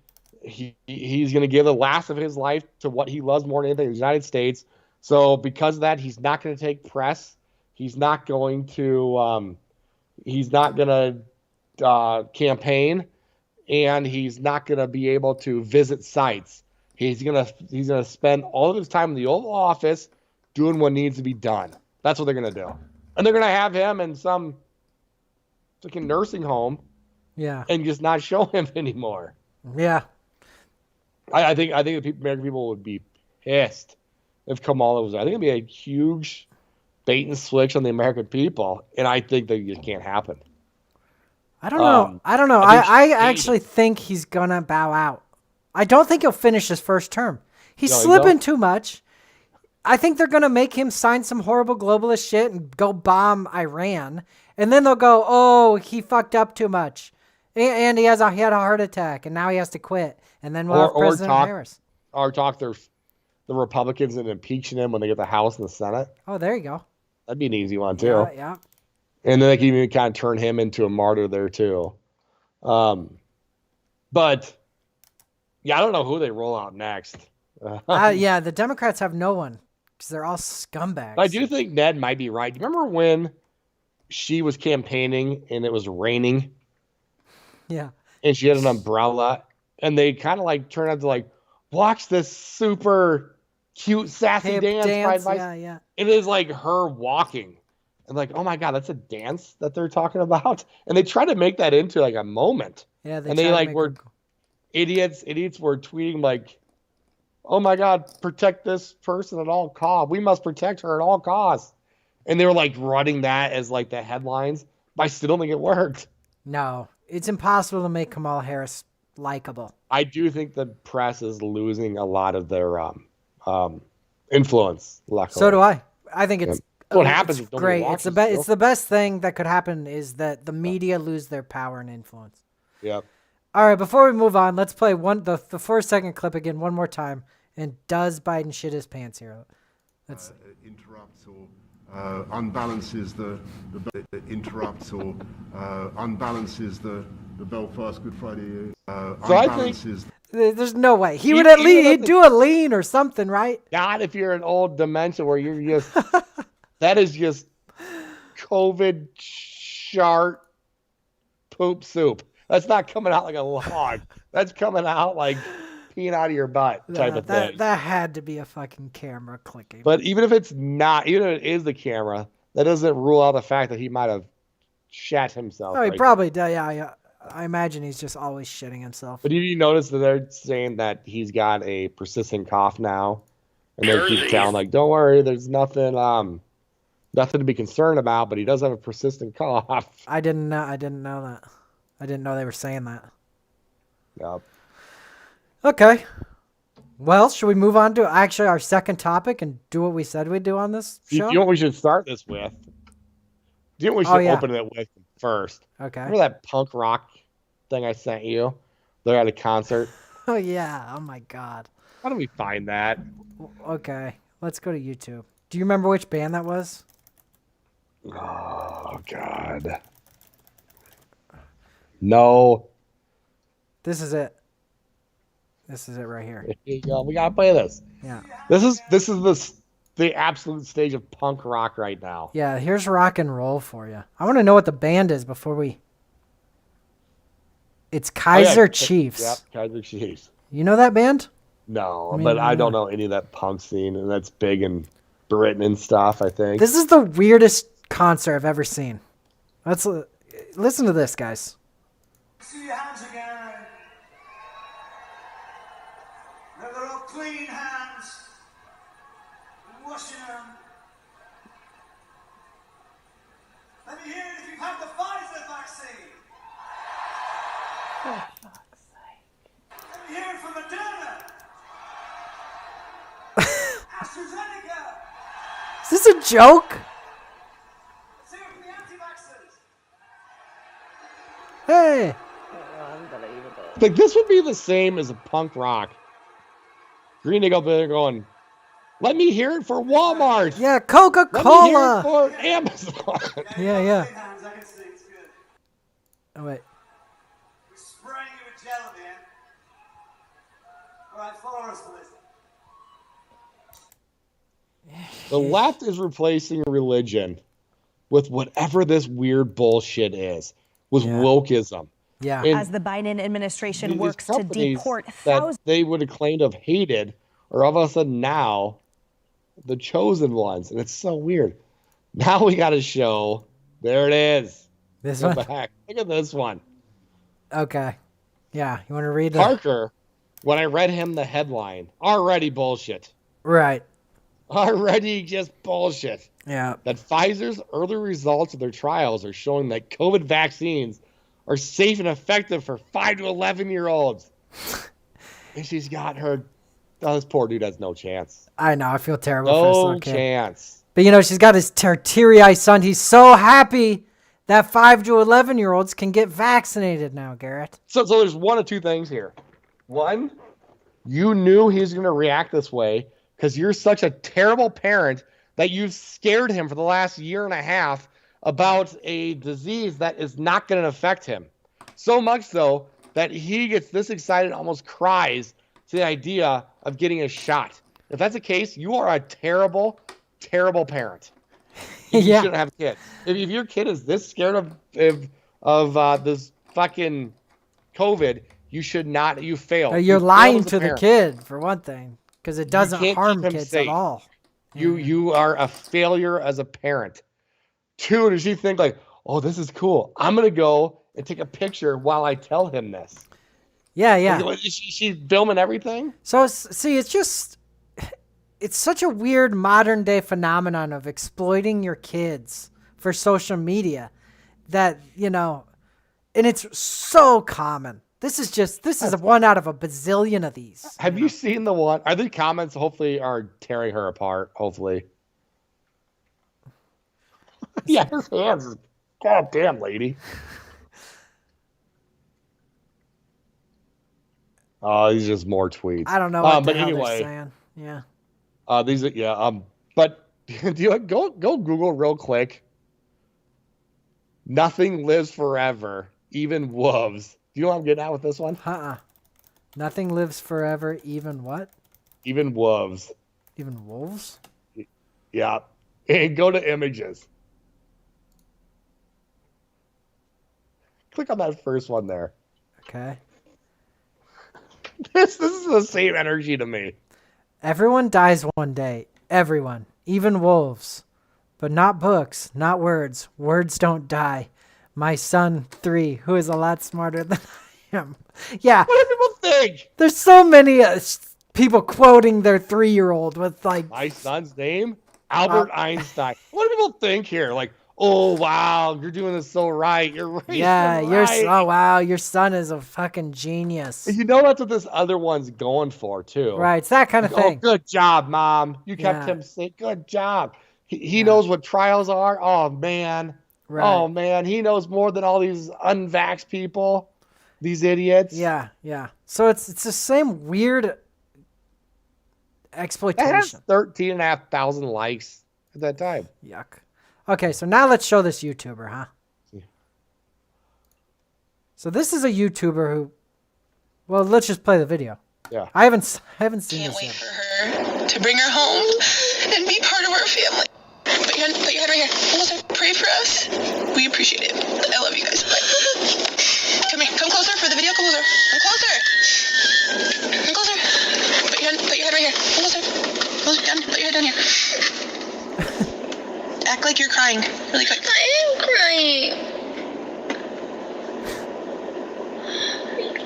Speaker 4: He's going to give the last of his life to what he loves more than anything, the United States. So because of that, he's not going to take press. He's not going to campaign, and he's not going to be able to visit sites. He's gonna spend all of his time in the Oval Office doing what needs to be done. That's what they're gonna do, and they're gonna have him in some freaking nursing home, and just not show him anymore.
Speaker 3: Yeah,
Speaker 4: I think the American people would be pissed if Kamala was there. I think it'd be a huge bait and switch on the American people, and I think that it can't happen.
Speaker 3: I don't know. I actually think he's gonna bow out. I don't think he'll finish his first term. He's slipping too much. I think they're gonna make him sign some horrible globalist shit and go bomb Iran, and then they'll go, "Oh, he fucked up too much, and he had a heart attack, and now he has to quit." And then we'll have President Harris.
Speaker 4: Or talk the Republicans into impeaching him when they get the House and the Senate.
Speaker 3: Oh, there you go.
Speaker 4: That'd be an easy one too.
Speaker 3: Yeah.
Speaker 4: And then they can even kind of turn him into a martyr there too. But yeah, I don't know who they roll out next.
Speaker 3: Yeah, the Democrats have no one because they're all scumbags.
Speaker 4: I do think Ned might be right. Do you remember when she was campaigning and it was raining?
Speaker 3: Yeah.
Speaker 4: And she had an umbrella, and they kind of like turned out to like watch this super cute, sassy dance.
Speaker 3: Yeah.
Speaker 4: It is like her walking. And like, oh my God, that's a dance that they're talking about. And they try to make that into like a moment.
Speaker 3: Yeah,
Speaker 4: they like were idiots were tweeting like, oh my God, protect this person at all costs. We must protect her at all costs. And they were like running that as like the headlines, but I still don't think it worked.
Speaker 3: No, it's impossible to make Kamala Harris likable.
Speaker 4: I do think the press is losing a lot of their influence. Luckily.
Speaker 3: So do I. I think it's
Speaker 4: what happens.
Speaker 3: It's great. It's the best thing that could happen is that the media lose their power and influence.
Speaker 4: Yep.
Speaker 3: All right, before we move on, let's play the 4-second clip again one more time. And does Biden shit his pants here? Let's
Speaker 6: interrupts or unbalances the interrupts or unbalances the Belfast Good Friday.
Speaker 4: So I think
Speaker 3: there's no way he would at least he'd do a lean or something, right?
Speaker 4: Not if you're an old dementia where you're just that is just COVID shart poop soup. That's not coming out like a log. That's coming out like peeing out of your butt type of thing.
Speaker 3: That had to be a fucking camera clicking.
Speaker 4: But even if it's not, even if it is the camera, that doesn't rule out the fact that he might have shat himself.
Speaker 3: Oh, he probably does. Yeah. I imagine he's just always shitting himself.
Speaker 4: But did you notice that they're saying that he's got a persistent cough now? And they keep telling like, don't worry, there's nothing to be concerned about, but he does have a persistent cough.
Speaker 3: I didn't know that. I didn't know they were saying that.
Speaker 4: Yep.
Speaker 3: Okay. Well, should we move on to actually our second topic and do what we said we'd do on this show?
Speaker 4: You know what we should start this with? Do you know what we should open it with first?
Speaker 3: Okay.
Speaker 4: Remember that punk rock thing I sent you? They're at a concert.
Speaker 3: Oh, yeah. Oh, my God.
Speaker 4: How do we find that?
Speaker 3: Okay. Let's go to YouTube. Do you remember which band that was?
Speaker 4: Oh, God. No.
Speaker 3: This is it. This is it right here.
Speaker 4: Here you go. We gotta play this.
Speaker 3: Yeah.
Speaker 4: This is the absolute stage of punk rock right now.
Speaker 3: Yeah, here's rock and roll for you. I want to know what the band is before we. It's Kaiser Chiefs.
Speaker 4: Yep, Kaiser Chiefs.
Speaker 3: You know that band?
Speaker 4: No, but I don't know any of that punk scene, and that's big in Britain and stuff, I think.
Speaker 3: This is the weirdest concert I've ever seen. Let's listen to this, guys.
Speaker 10: See your hands again. They're all clean hands. Washing them. Let me hear it if you've had the Pfizer vaccine.
Speaker 7: For fuck's sake.
Speaker 10: Let me hear it from Moderna. AstraZeneca.
Speaker 3: Is this a joke?
Speaker 10: Let's hear it from the anti-vaxxers.
Speaker 3: Hey.
Speaker 7: Unbelievable.
Speaker 4: Like, this would be the same as a punk rock. Green Day go up there going, Let me hear it for Walmart.
Speaker 3: Yeah,
Speaker 4: Let me hear it
Speaker 3: Coca-Cola.
Speaker 4: for Amazon.
Speaker 3: Yeah.
Speaker 10: Hands, I can see it's good.
Speaker 3: Oh, wait.
Speaker 10: We're spraying you with gel, man. All right, follow us, Melissa.
Speaker 4: The left is replacing religion with whatever this weird bullshit is, with wokeism.
Speaker 3: Yeah.
Speaker 4: And
Speaker 11: As the Biden administration
Speaker 4: these
Speaker 11: works to
Speaker 4: companies
Speaker 11: deport
Speaker 4: that
Speaker 11: thousands.
Speaker 4: they would have claimed to have hated are all of a sudden now the chosen ones. And it's so weird. Now we got to show. There it is.
Speaker 3: This
Speaker 4: Go
Speaker 3: one?
Speaker 4: back. Look at this one.
Speaker 3: Okay. Yeah. You want to read the...
Speaker 4: Parker, when I read him the headline, already bullshit.
Speaker 3: Right.
Speaker 4: Already just bullshit.
Speaker 3: Yeah.
Speaker 4: That Pfizer's early results of their trials are showing that COVID vaccines are safe and effective for 5 to 11-year-olds. And she's got her... Oh, this poor dude has no chance.
Speaker 3: I know. I feel terrible for this
Speaker 4: No
Speaker 3: little kid.
Speaker 4: chance.
Speaker 3: But, you know, she's got his teary-eyed son. He's so happy that 5 to 11-year-olds can get vaccinated now, Garrett.
Speaker 4: So there's one of two things here. One, you knew he was going to react this way because you're such a terrible parent that you've scared him for the last year and a half about a disease that is not going to affect him. So much so that he gets this excited and almost cries to the idea of getting a shot. If that's the case, you are a terrible, terrible parent. You shouldn't have kids. If your kid is this scared of this fucking COVID, you should not. You failed.
Speaker 3: You're
Speaker 4: You
Speaker 3: lying
Speaker 4: failed as a
Speaker 3: to the
Speaker 4: parent.
Speaker 3: kid, for one thing, because it doesn't
Speaker 4: can't
Speaker 3: harm
Speaker 4: keep him
Speaker 3: kids
Speaker 4: safe.
Speaker 3: at all.
Speaker 4: You are a failure as a parent. Two, does she think like, oh, this is cool. I'm gonna go and take a picture while I tell him this.
Speaker 3: Yeah.
Speaker 4: Like, she's filming everything.
Speaker 3: So, see, it's such a weird modern day phenomenon of exploiting your kids for social media that, you know, and it's so common. This is one out of a bazillion of these.
Speaker 4: Have you seen the one? Are the comments hopefully are tearing her apart? Hopefully. Yeah, his hands. God damn, lady. Oh, these are just more tweets.
Speaker 3: I don't know what the
Speaker 4: but
Speaker 3: hell
Speaker 4: anyway,
Speaker 3: they're saying. Yeah.
Speaker 4: But do you go Google real quick? Nothing lives forever, even wolves. Do you know what I'm getting at with this one?
Speaker 3: Nothing lives forever, even what?
Speaker 4: Even wolves.
Speaker 3: Even wolves?
Speaker 4: Yeah. And go to images. Click on that first one there.
Speaker 3: Okay.
Speaker 4: This is the same energy to me.
Speaker 3: Everyone dies one day. Everyone. Even wolves. But not books, not words. Words don't die. My son, 3, who is a lot smarter than I am. Yeah.
Speaker 4: What do people think?
Speaker 3: There's so many people quoting their 3-year-old with like...
Speaker 4: My son's name? Albert Einstein. What do people think here? Like, oh, wow, you're doing this so right. You're right.
Speaker 3: Yeah,
Speaker 4: right.
Speaker 3: oh, wow, your son is a fucking genius.
Speaker 4: You know that's what this other one's going for, too.
Speaker 3: Right, it's that kind of thing.
Speaker 4: Oh, good job, Mom. You kept him safe. Good job. He knows what trials are. Oh, man.
Speaker 3: Right.
Speaker 4: Oh, man. He knows more than all these unvaxxed people, these idiots.
Speaker 3: Yeah. So it's the same weird exploitation.
Speaker 4: It has 13,500 likes at that time.
Speaker 3: Yuck. Okay, so now let's show this YouTuber, huh?
Speaker 4: Yeah.
Speaker 3: So this is a YouTuber who... Well, let's just play the video.
Speaker 4: Yeah.
Speaker 3: I haven't seen this yet.
Speaker 12: Can't wait for her to bring her home and be part of our family. Put your head right here. Closer. Pray for us. We appreciate it. I love you guys. Bye. Come here. Come closer for the video. Come closer. Come closer. Come closer. Put your head right here. Come closer. Closer. Down. Put your head down here. Act like you're crying. Really quick. I am crying.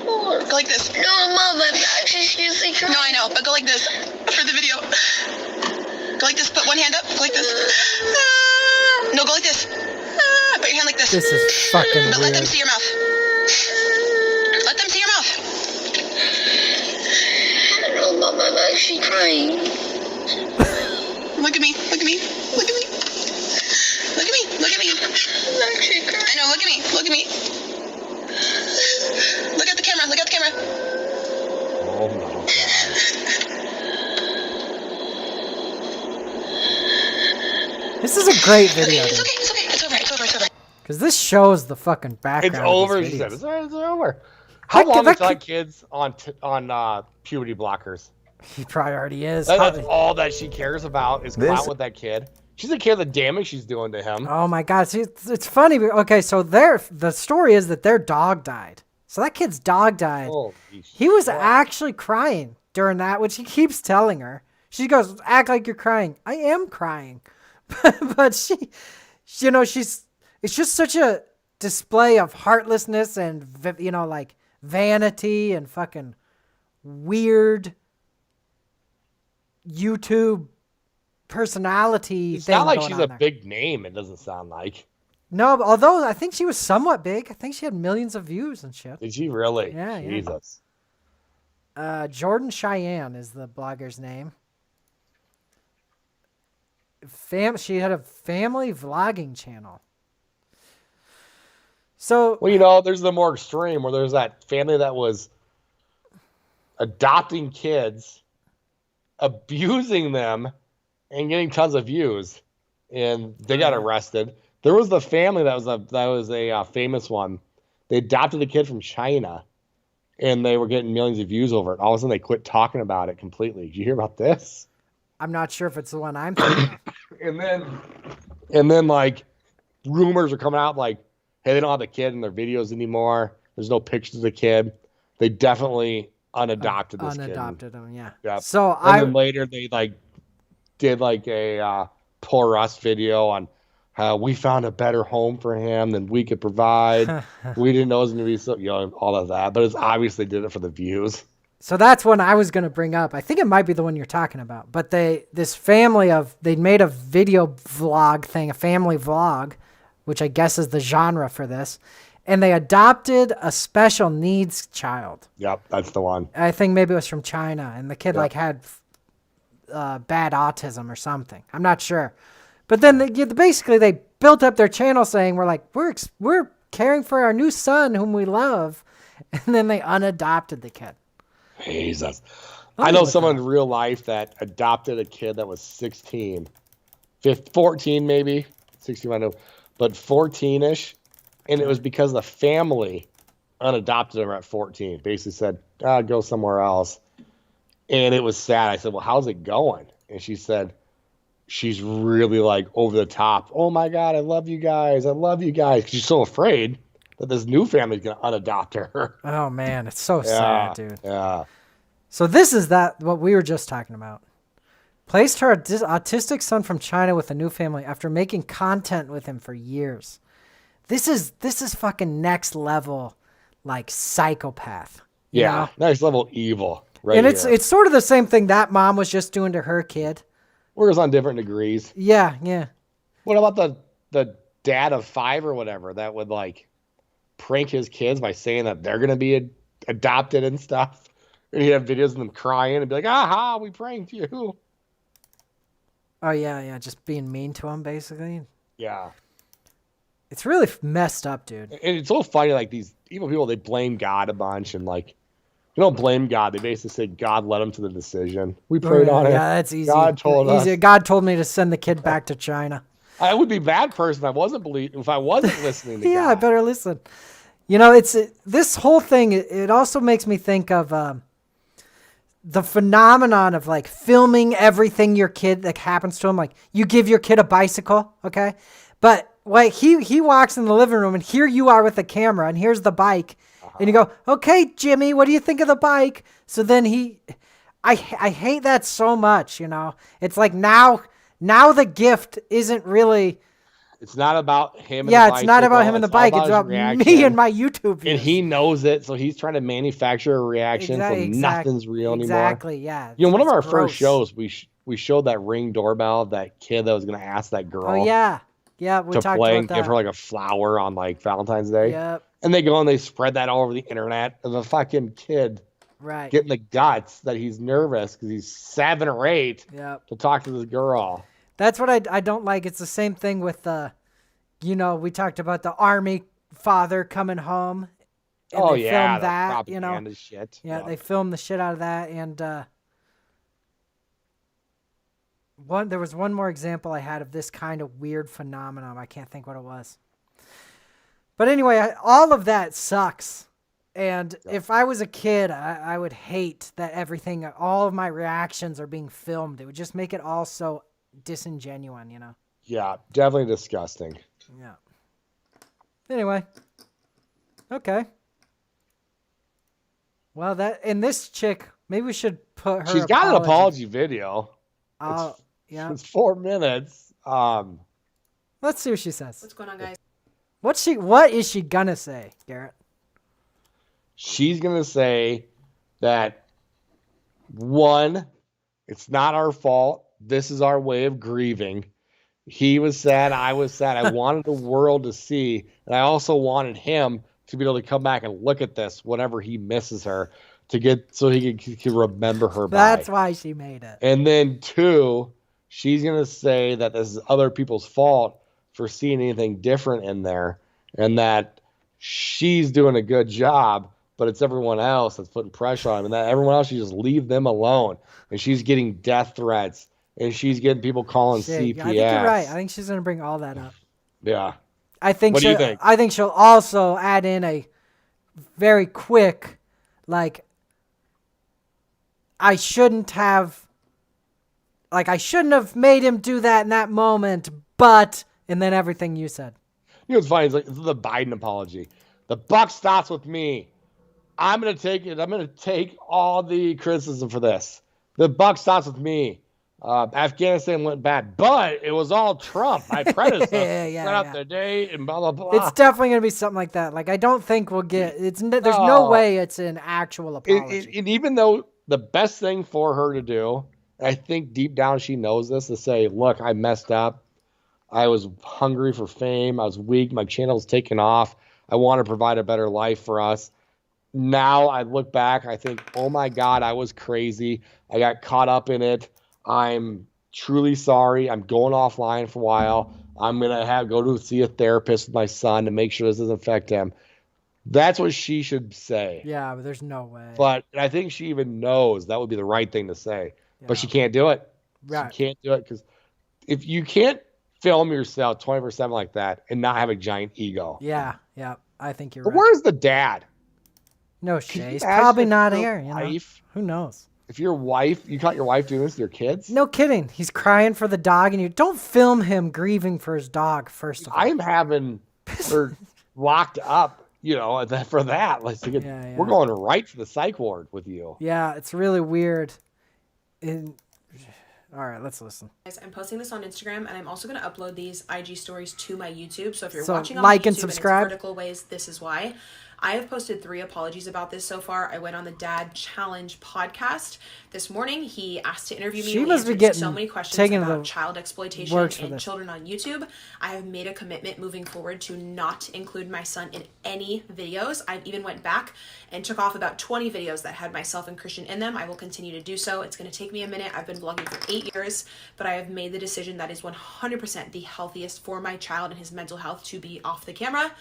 Speaker 12: Go like this. No, Mom, I'm actually seriously crying. No, I know, but go like this for the video. Go like this. Put one hand up. Go like this. No, go like this. Put your hand like this.
Speaker 3: This is fucking
Speaker 12: But let them
Speaker 3: weird.
Speaker 12: see your mouth. Let them see your mouth. I don't know, Mom, I'm actually crying. Look at me. Look at me. Look at me. Look at me. Look at me. I'm actually crying. I know. Look at me. Look at me. Look at the camera. Look at the camera.
Speaker 4: Oh, my God.
Speaker 3: This is a great video,
Speaker 12: It's
Speaker 3: dude.
Speaker 12: okay, it's okay. It's over, it's over, it's over.
Speaker 3: Because this shows the fucking background.
Speaker 4: It's over.
Speaker 3: Of
Speaker 4: She
Speaker 3: these
Speaker 4: said,
Speaker 3: videos.
Speaker 4: it's over. How
Speaker 3: That
Speaker 4: long
Speaker 3: kid-
Speaker 4: until that kid's on puberty blockers?
Speaker 3: He probably already is.
Speaker 4: That's all that she cares about is clout with that kid. She doesn't care the damage she's doing to him.
Speaker 3: Oh my God! See, it's funny. Okay, so the story is that their dog died. So that kid's dog died.
Speaker 4: Holy
Speaker 3: He was
Speaker 4: shit.
Speaker 3: actually crying during that, which he keeps telling her. She goes, "Act like you're crying." I am crying, but she, you know, it's just such a display of heartlessness and like vanity and fucking weird YouTube personality.
Speaker 4: It's
Speaker 3: thing
Speaker 4: not like
Speaker 3: going
Speaker 4: she's
Speaker 3: on
Speaker 4: a
Speaker 3: there.
Speaker 4: big name, it doesn't sound like.
Speaker 3: No, but although I think she was somewhat big. I think she had millions of views and shit.
Speaker 4: Did she really?
Speaker 3: Yeah, yeah.
Speaker 4: Jesus.
Speaker 3: Jordan Cheyenne is the blogger's name. She had a family vlogging channel. So,
Speaker 4: Well, you know, there's the more extreme where there's that family that was adopting kids, abusing them, and getting tons of views, and they got arrested. There was the family that was a famous one. They adopted a kid from China, and they were getting millions of views over it. All of a sudden, they quit talking about it completely. Did you hear about this?
Speaker 3: I'm not sure if it's the one I'm thinking of.
Speaker 4: And then like rumors are coming out like, hey, they don't have the kid in their videos anymore. There's no pictures of the kid. They definitely unadopted this kid.
Speaker 3: Unadopted him, yeah.
Speaker 4: Yep.
Speaker 3: So
Speaker 4: and then later they did a poor us video on how we found a better home for him than we could provide. We didn't know it was going to be so, all of that. But it's obviously did it for the views.
Speaker 3: So that's one I was going to bring up. I think it might be the one you're talking about. But this family they made a video vlog thing, a family vlog, which I guess is the genre for this. And they adopted a special needs child.
Speaker 4: Yep, that's the one.
Speaker 3: I think maybe it was from China. And the kid had bad autism or something. I'm not sure. But then basically they built up their channel saying, we're caring for our new son whom we love. And then they unadopted the kid.
Speaker 4: Jesus. I know someone in real life that adopted a kid that was 16, 14 maybe, 16 I know, but 14-ish, and it was because the family unadopted her at 14. Basically said, go somewhere else. And it was sad. I said, well, how's it going? And she said, she's really like over the top. Oh my God, I love you guys. I love you guys. She's so afraid that this new family's going to unadopt her.
Speaker 3: Oh man, it's so sad, dude.
Speaker 4: Yeah.
Speaker 3: So this is what we were just talking about. Placed her autistic son from China with a new family after making content with him for years. This is fucking next level, like psychopath. you
Speaker 4: Yeah.
Speaker 3: know?
Speaker 4: Next level evil. Right.
Speaker 3: And
Speaker 4: here.
Speaker 3: it's sort of the same thing that mom was just doing to her kid.
Speaker 4: We're on different degrees.
Speaker 3: Yeah, yeah.
Speaker 4: What about the dad of 5 or whatever that would like prank his kids by saying that they're gonna be adopted and stuff? And he'd have videos of them crying and be like, "Aha, we pranked you."
Speaker 3: Oh yeah, just being mean to him, basically.
Speaker 4: Yeah.
Speaker 3: It's really messed up, dude.
Speaker 4: And it's so funny, like these evil people, they blame God a bunch, and like you don't blame God. They basically say God led them to the decision. We prayed on it.
Speaker 3: Yeah, that's easy.
Speaker 4: God told us.
Speaker 3: God told me to send the kid back to China.
Speaker 4: I would be a bad person if I wasn't listening to
Speaker 3: Yeah,
Speaker 4: God.
Speaker 3: I better listen. You know, this whole thing. It also makes me think of the phenomenon of like filming everything your kid like happens to him. Like you give your kid a bicycle, okay, but like he walks in the living room and here you are with the camera and here's the bike, and you go, "Okay, Jimmy, what do you think of the bike?" So then I hate that so much. You know, it's like now the gift isn't really.
Speaker 4: It's not about him. And
Speaker 3: Yeah,
Speaker 4: the
Speaker 3: it's not about
Speaker 4: bicycle.
Speaker 3: him and the
Speaker 4: all
Speaker 3: bike. It's
Speaker 4: his
Speaker 3: about
Speaker 4: reaction.
Speaker 3: me and my YouTube views.
Speaker 4: And he knows it, so he's trying to manufacture a reaction so nothing's real anymore.
Speaker 3: Exactly, yeah.
Speaker 4: You know, one of
Speaker 3: It's
Speaker 4: our
Speaker 3: gross.
Speaker 4: first shows, we showed that Ring doorbell of that kid that was going to ask that girl
Speaker 3: Oh yeah, we
Speaker 4: to
Speaker 3: talked
Speaker 4: play
Speaker 3: about
Speaker 4: and
Speaker 3: that.
Speaker 4: give her like a flower on like Valentine's Day.
Speaker 3: Yep.
Speaker 4: And they go and they spread that all over the internet of a fucking kid
Speaker 3: Right.
Speaker 4: getting the guts that he's nervous because he's 7 or 8
Speaker 3: Yep.
Speaker 4: to talk to this girl.
Speaker 3: That's what I don't like. It's the same thing with you know, we talked about the army father coming home. And
Speaker 4: Oh
Speaker 3: they
Speaker 4: yeah,
Speaker 3: filmed that, you know.
Speaker 4: propaganda shit.
Speaker 3: Yeah, they filmed the shit out of that, and There was one more example I had of this kind of weird phenomenon. I can't think what it was. But anyway, all of that sucks. And if I was a kid, I would hate that all of my reactions are being filmed. It would just make it all so disingenuous, you know?
Speaker 4: Yeah, definitely disgusting.
Speaker 3: Yeah. Anyway. Okay. Well, this chick, maybe we should put her.
Speaker 4: She's got an apology video.
Speaker 3: Yeah.
Speaker 4: It's 4 minutes.
Speaker 3: Let's see what she says.
Speaker 11: What's going on, guys?
Speaker 3: What is she gonna say, Garrett?
Speaker 4: She's gonna say that, one, it's not our fault. This is our way of grieving. He was sad. I was sad. I wanted the world to see, and I also wanted him to be able to come back and look at this whenever he misses her, so he could remember her.
Speaker 3: That's why she made it.
Speaker 4: And then 2, she's gonna say that this is other people's fault for seeing anything different in there, and that she's doing a good job, but it's everyone else that's putting pressure on him, and that everyone else, you just leave them alone. And she's getting death threats, and she's getting people calling CPS.
Speaker 3: I think you're right. I think she's going to bring all that up.
Speaker 4: Yeah.
Speaker 3: What do
Speaker 4: you think?
Speaker 3: I think she'll also add in a very quick, like, I shouldn't have made him do that in that moment, but, and then everything you said.
Speaker 4: You know what's funny? It's the Biden apology. The buck stops with me. I'm going to take it. I'm going to take all the criticism for this. The buck stops with me. Afghanistan went bad, but it was all Trump, my predecessor. Set up the date and blah, blah, blah.
Speaker 3: It's definitely going to be something like that. Like, I don't think we'll get, there's no way it's an actual apology.
Speaker 4: And even though the best thing for her to do, I think deep down she knows this, to say, look, I messed up. I was hungry for fame. I was weak. My channel's taken off. I want to provide a better life for us. Now I look back, I think, oh my God, I was crazy. I got caught up in it. I'm truly sorry. I'm going offline for a while. I'm going to go to see a therapist with my son to make sure this doesn't affect him. That's what she should say.
Speaker 3: Yeah, but there's no way.
Speaker 4: But I think she even knows that would be the right thing to say. Yeah. But she can't do it.
Speaker 3: Right.
Speaker 4: She can't do it because if you can't film yourself 24/7 like that and not have a giant ego.
Speaker 3: Yeah, I think you're right.
Speaker 4: Where's the dad?
Speaker 3: No shit. He's probably not here. Who knows?
Speaker 4: If your wife, you caught your wife doing this to your kids?
Speaker 3: No kidding. He's crying for the dog, and you don't film him grieving for his dog. First of all,
Speaker 4: I'm having her locked up. For that, we're going right for the psych ward with you.
Speaker 3: Yeah, it's really weird. All right, let's listen.
Speaker 11: Guys, I'm posting this on Instagram, and I'm also going to upload these IG stories to my YouTube. So if you're watching on
Speaker 3: like
Speaker 11: YouTube
Speaker 3: and subscribe.
Speaker 11: In vertical ways, this is why. I have posted 3 apologies about this so far. I went on the Dad Challenge podcast this morning. He asked to interview me.
Speaker 3: She must be getting
Speaker 11: so many questions about child exploitation and children on YouTube. I have made a commitment moving forward to not include my son in any videos. I even went back and took off about 20 videos that had myself and Christian in them. I will continue to do so. It's going to take me a minute. I've been blogging for 8 years, but I have made the decision that is 100% the healthiest for my child and his mental health to be off the camera.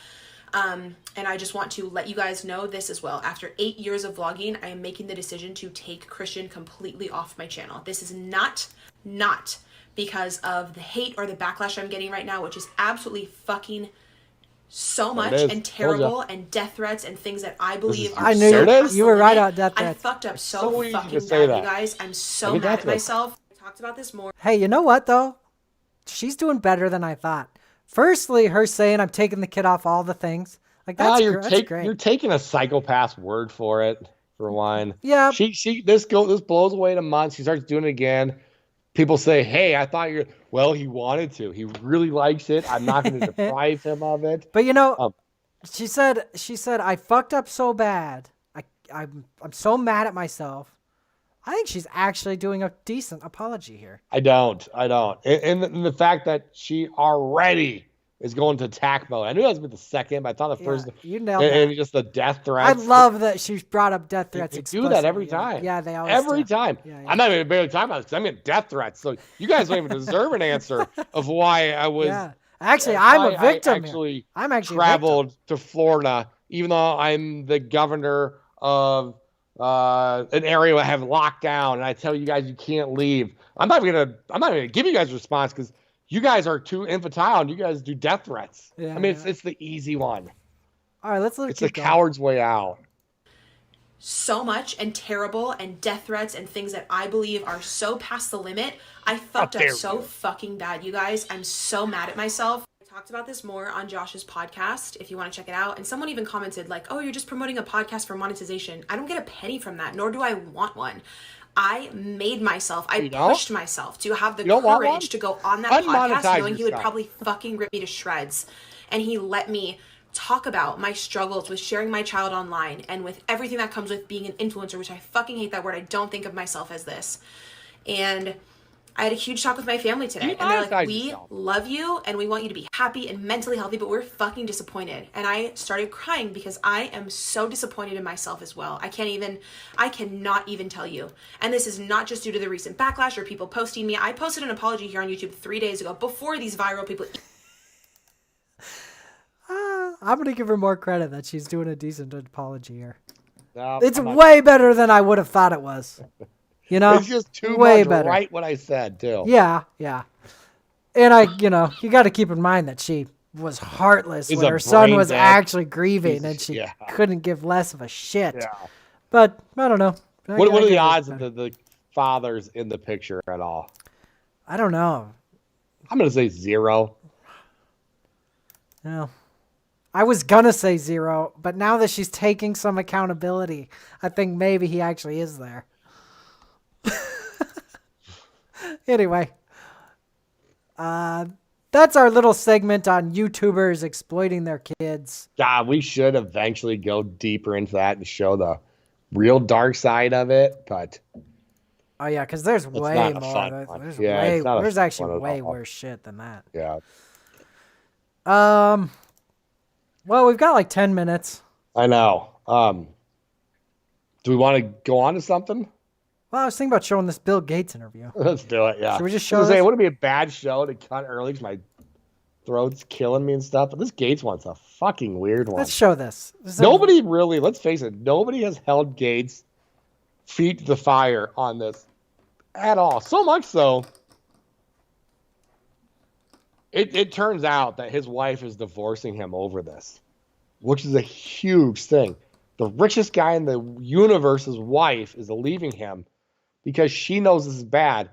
Speaker 11: And I just want to let you guys know this as well. After 8 years of vlogging, I am making the decision to take Christian completely off my channel. This is not because of the hate or the backlash I'm getting right now, which is absolutely fucking so much and terrible, and death threats and things that I believe are
Speaker 3: you were right on death threats.
Speaker 11: I fucked up so fucking bad, you guys. I'm so mad at myself. I talked about this more.
Speaker 3: Hey, you know what though? She's doing better than I thought. Firstly, her saying I'm taking the kid off all the things. Like that's great.
Speaker 4: You're taking a psychopath's word for it, for one.
Speaker 3: Yeah.
Speaker 4: This blows away in a month. She starts doing it again. People say, "Hey, I thought he wanted to. He really likes it. I'm not going to deprive him of it."
Speaker 3: But she said I fucked up so bad. I'm so mad at myself. I think she's actually doing a decent apology here.
Speaker 4: I don't. And the fact that she already is going to attack mode. I knew that was the second, but I thought the first.
Speaker 3: You nailed it.
Speaker 4: And just the death threats.
Speaker 3: I love that she brought up death threats.
Speaker 4: They do that every time.
Speaker 3: Yeah, they always
Speaker 4: every
Speaker 3: do.
Speaker 4: time.
Speaker 3: Yeah.
Speaker 4: I'm not even barely talking about this because I'm getting death threats. So you guys don't even deserve an answer of why I was.
Speaker 3: Yeah. Actually, I'm a victim.
Speaker 4: I'm actually traveled to Florida, even though I'm the governor of an area I have locked down, and I tell you guys you can't leave. I'm not gonna give you guys a response because you guys are too infantile and you guys do death threats.
Speaker 3: Yeah,
Speaker 4: I mean, it's the easy one.
Speaker 3: All right, let's
Speaker 4: It's the coward's way out.
Speaker 11: So much and terrible and death threats and things that I believe are so past the limit. I fucked up so fucking bad, you guys. I'm so mad at myself. I talked about this more on Josh's podcast if you want to check it out. And someone even commented like, oh, you're just promoting a podcast for monetization. I don't get a penny from that, nor do I want one. I made myself, I pushed myself to have the courage to go on that podcast knowing he would probably fucking rip me to shreds. And he let me talk about my struggles with sharing my child online and with everything that comes with being an influencer, which I fucking hate that word. I don't think of myself as this. And I had a huge talk with my family today. And they're like, we love you and we want you to be happy and mentally healthy, but we're fucking disappointed. And I started crying because I am so disappointed in myself as well. I cannot even tell you. And this is not just due to the recent backlash or people posting me. I posted an apology here on YouTube 3 days ago before these viral people.
Speaker 3: I'm going to give her more credit that she's doing a decent apology here.
Speaker 4: No,
Speaker 3: it's way better than I would have thought it was. You know?
Speaker 4: It's just too much better. Right what I said, too.
Speaker 3: Yeah. And you got to keep in mind that she was heartless when her son was actually grieving and she couldn't give less of a shit. Yeah. But I don't know.
Speaker 4: What are the odds that the father's in the picture at all?
Speaker 3: I don't know.
Speaker 4: I'm going to say 0.
Speaker 3: No. I was gonna say 0, but now that she's taking some accountability, I think maybe he actually is there. Anyway, that's our little segment on YouTubers exploiting their kids.
Speaker 4: God, we should eventually go deeper into that and show the real dark side of it, but
Speaker 3: oh yeah, because there's way more. There's actually way worse shit than that.
Speaker 4: Yeah.
Speaker 3: Well, we've got like 10 minutes.
Speaker 4: I know. Do we want to go on to something?
Speaker 3: Well, I was thinking about showing this Bill Gates interview.
Speaker 4: Let's do it, yeah.
Speaker 3: Should we just show this?
Speaker 4: It wouldn't be a bad show to cut early because my throat's killing me and stuff, but this Gates one's a fucking weird one.
Speaker 3: Let's show this.
Speaker 4: Nobody really, let's face it, nobody has held Gates' feet to the fire on this at all. So much so, it turns out that his wife is divorcing him over this, which is a huge thing. The richest guy in the universe's wife is leaving him because she knows this is bad.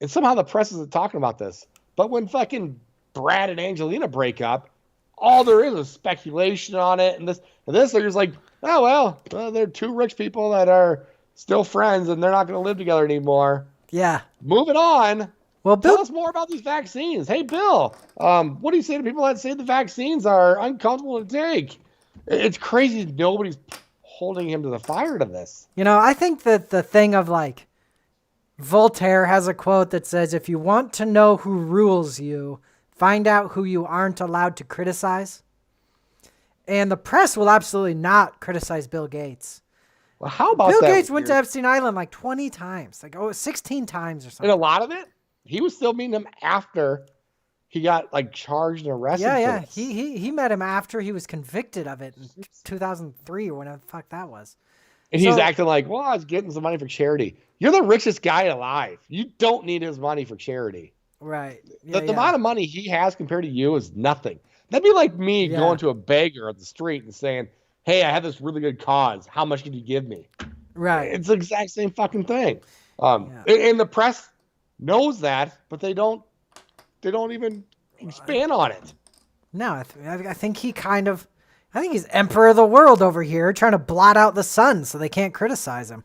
Speaker 4: And somehow the press isn't talking about this. But when fucking Brad and Angelina break up, all there is speculation on it. And this, they're just like, oh, well, they're two rich people that are still friends and they're not going to live together anymore.
Speaker 3: Yeah.
Speaker 4: Moving on.
Speaker 3: Well, Bill,
Speaker 4: tell us more about these vaccines. Hey, Bill, what do you say to people that say the vaccines are uncomfortable to take? It's crazy nobody's holding him to the fire to this.
Speaker 3: You know, I think that the thing of like, Voltaire has a quote that says, if you want to know who rules you, find out who you aren't allowed to criticize. And the press will absolutely not criticize Bill Gates.
Speaker 4: Well, how about
Speaker 3: Bill Gates went to Epstein Island like 20 times, like 16 times or something.
Speaker 4: And a lot of it, he was still meeting him after he got like charged and arrested.
Speaker 3: Yeah. He met him after he was convicted of it in 2003 or whenever the fuck that was.
Speaker 4: And he's acting like, well, I was getting some money for charity. You're the richest guy alive. You don't need his money for charity.
Speaker 3: Right.
Speaker 4: The amount of money he has compared to you is nothing. That'd be like me going to a beggar at the street and saying, hey, I have this really good cause. How much can you give me?
Speaker 3: Right.
Speaker 4: It's the exact same fucking thing. And the press knows that, but they don't even expand on it.
Speaker 3: No, I think I think he's emperor of the world over here, trying to blot out the sun so they can't criticize him.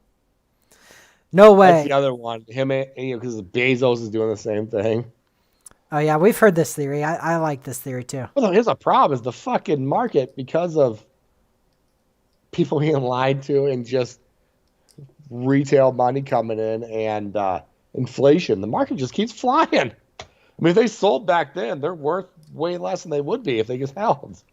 Speaker 3: No way.
Speaker 4: That's the other one. Him, because Bezos is doing the same thing.
Speaker 3: Oh yeah, we've heard this theory. I like this theory too.
Speaker 4: Well, here's a problem: is the fucking market, because of people being lied to and just retail money coming in and inflation. The market just keeps flying. I mean, if they sold back then, they're worth way less than they would be if they just held.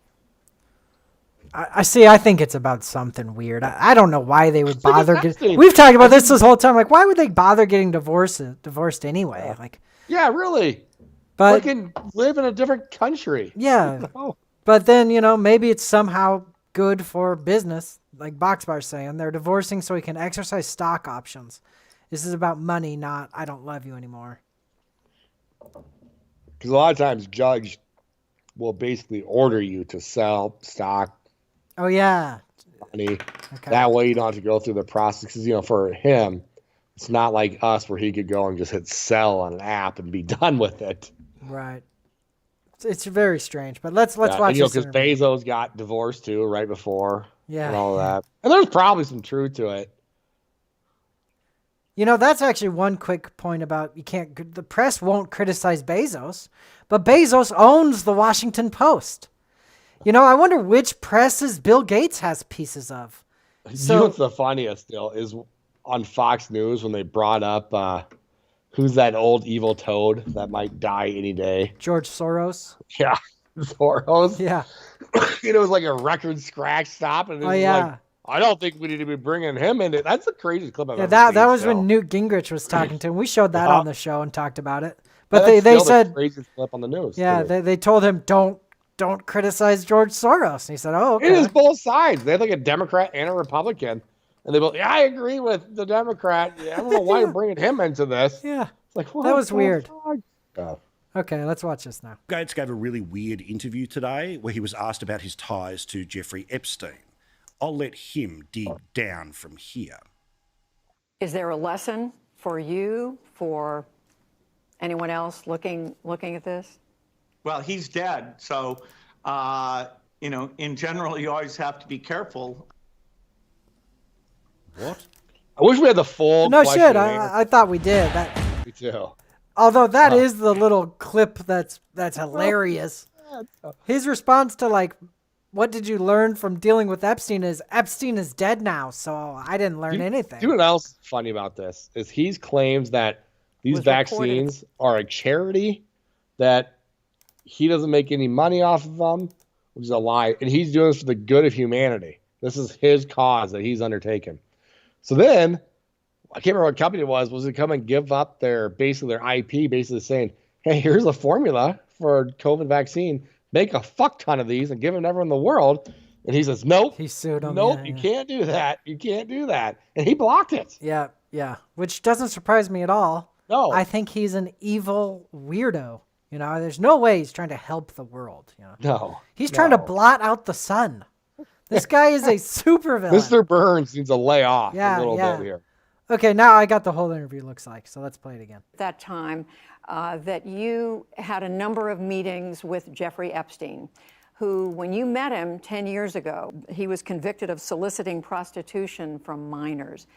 Speaker 3: I see. I think it's about something weird. I don't know why they would bother. We've talked about this whole time. Like, why would they bother getting divorced anyway?
Speaker 4: Yeah, really.
Speaker 3: But
Speaker 4: can live in a different country.
Speaker 3: Yeah. But then maybe it's somehow good for business. like Boxbar's saying, they're divorcing so he can exercise stock options. This is about money, not I don't love you anymore.
Speaker 4: Because a lot of times judge will basically order you to sell stock.
Speaker 3: Oh, yeah.
Speaker 4: Money.
Speaker 3: Okay.
Speaker 4: That way you don't have to go through the process. Because, for him, it's not like us where he could go and just hit sell on an app and be done with it.
Speaker 3: Right. It's very strange, but let's watch this.
Speaker 4: Because Bezos got divorced too right before.
Speaker 3: Yeah.
Speaker 4: And all that. And there's probably some truth to it.
Speaker 3: That's actually one quick point about the press won't criticize Bezos, but Bezos owns the Washington Post. I wonder which presses Bill Gates has pieces of. So,
Speaker 4: what's the funniest still is on Fox News when they brought up who's that old evil toad that might die any day?
Speaker 3: George Soros.
Speaker 4: Yeah, Soros.
Speaker 3: Yeah.
Speaker 4: It was like a record scratch stop, and it was like, I don't think we need to be bringing him in. That's the craziest clip I've ever seen.
Speaker 3: That was when Newt Gingrich was talking to him. We showed that on the show and talked about it. But they said
Speaker 4: the craziest clip on the news.
Speaker 3: Yeah, they told him don't criticize George Soros. And he said, "Oh, okay."
Speaker 4: It is both sides. They had like a Democrat and a Republican, and they both, yeah, I agree with the Democrat. Yeah, I don't know why you're bringing him into this.
Speaker 3: Yeah,
Speaker 4: it's like
Speaker 3: that was weird.
Speaker 4: Oh.
Speaker 3: Okay, let's watch this now.
Speaker 13: Gates gave a really weird interview today where he was asked about his ties to Jeffrey Epstein. I'll let him dig down from here.
Speaker 14: Is there a lesson for you, for anyone else looking at this?
Speaker 15: Well, he's dead, so in general, you always have to be careful.
Speaker 13: What?
Speaker 4: I wish we had the full.
Speaker 3: No shit, I thought we did.
Speaker 4: Me too.
Speaker 3: Although that is the little clip that's hilarious. His response to what did you learn from dealing with Epstein is dead now, so I didn't learn anything.
Speaker 4: Do you know what else is funny about this is he claims that these vaccines are a charity, that he doesn't make any money off of them, which is a lie, and he's doing this for the good of humanity. This is his cause that he's undertaken. So then, I can't remember what company it was to come and give up their IP, basically saying, hey, here's a formula for COVID vaccine. Make a fuck ton of these and give them to everyone in the world. And he says, nope.
Speaker 3: He sued him.
Speaker 4: Nope, you can't do that. You can't do that. And he blocked it.
Speaker 3: Yeah. Which doesn't surprise me at all.
Speaker 4: No.
Speaker 3: I think he's an evil weirdo. There's no way he's trying to help the world.
Speaker 4: No.
Speaker 3: He's trying to blot out the sun. This guy is a supervillain.
Speaker 4: Mr. Burns needs to lay off a little bit here.
Speaker 3: Okay, now I got the whole interview, looks like. So let's play it again.
Speaker 14: At that time, that you had a number of meetings with Jeffrey Epstein, who, when you met him 10 years ago, he was convicted of soliciting prostitution from minors.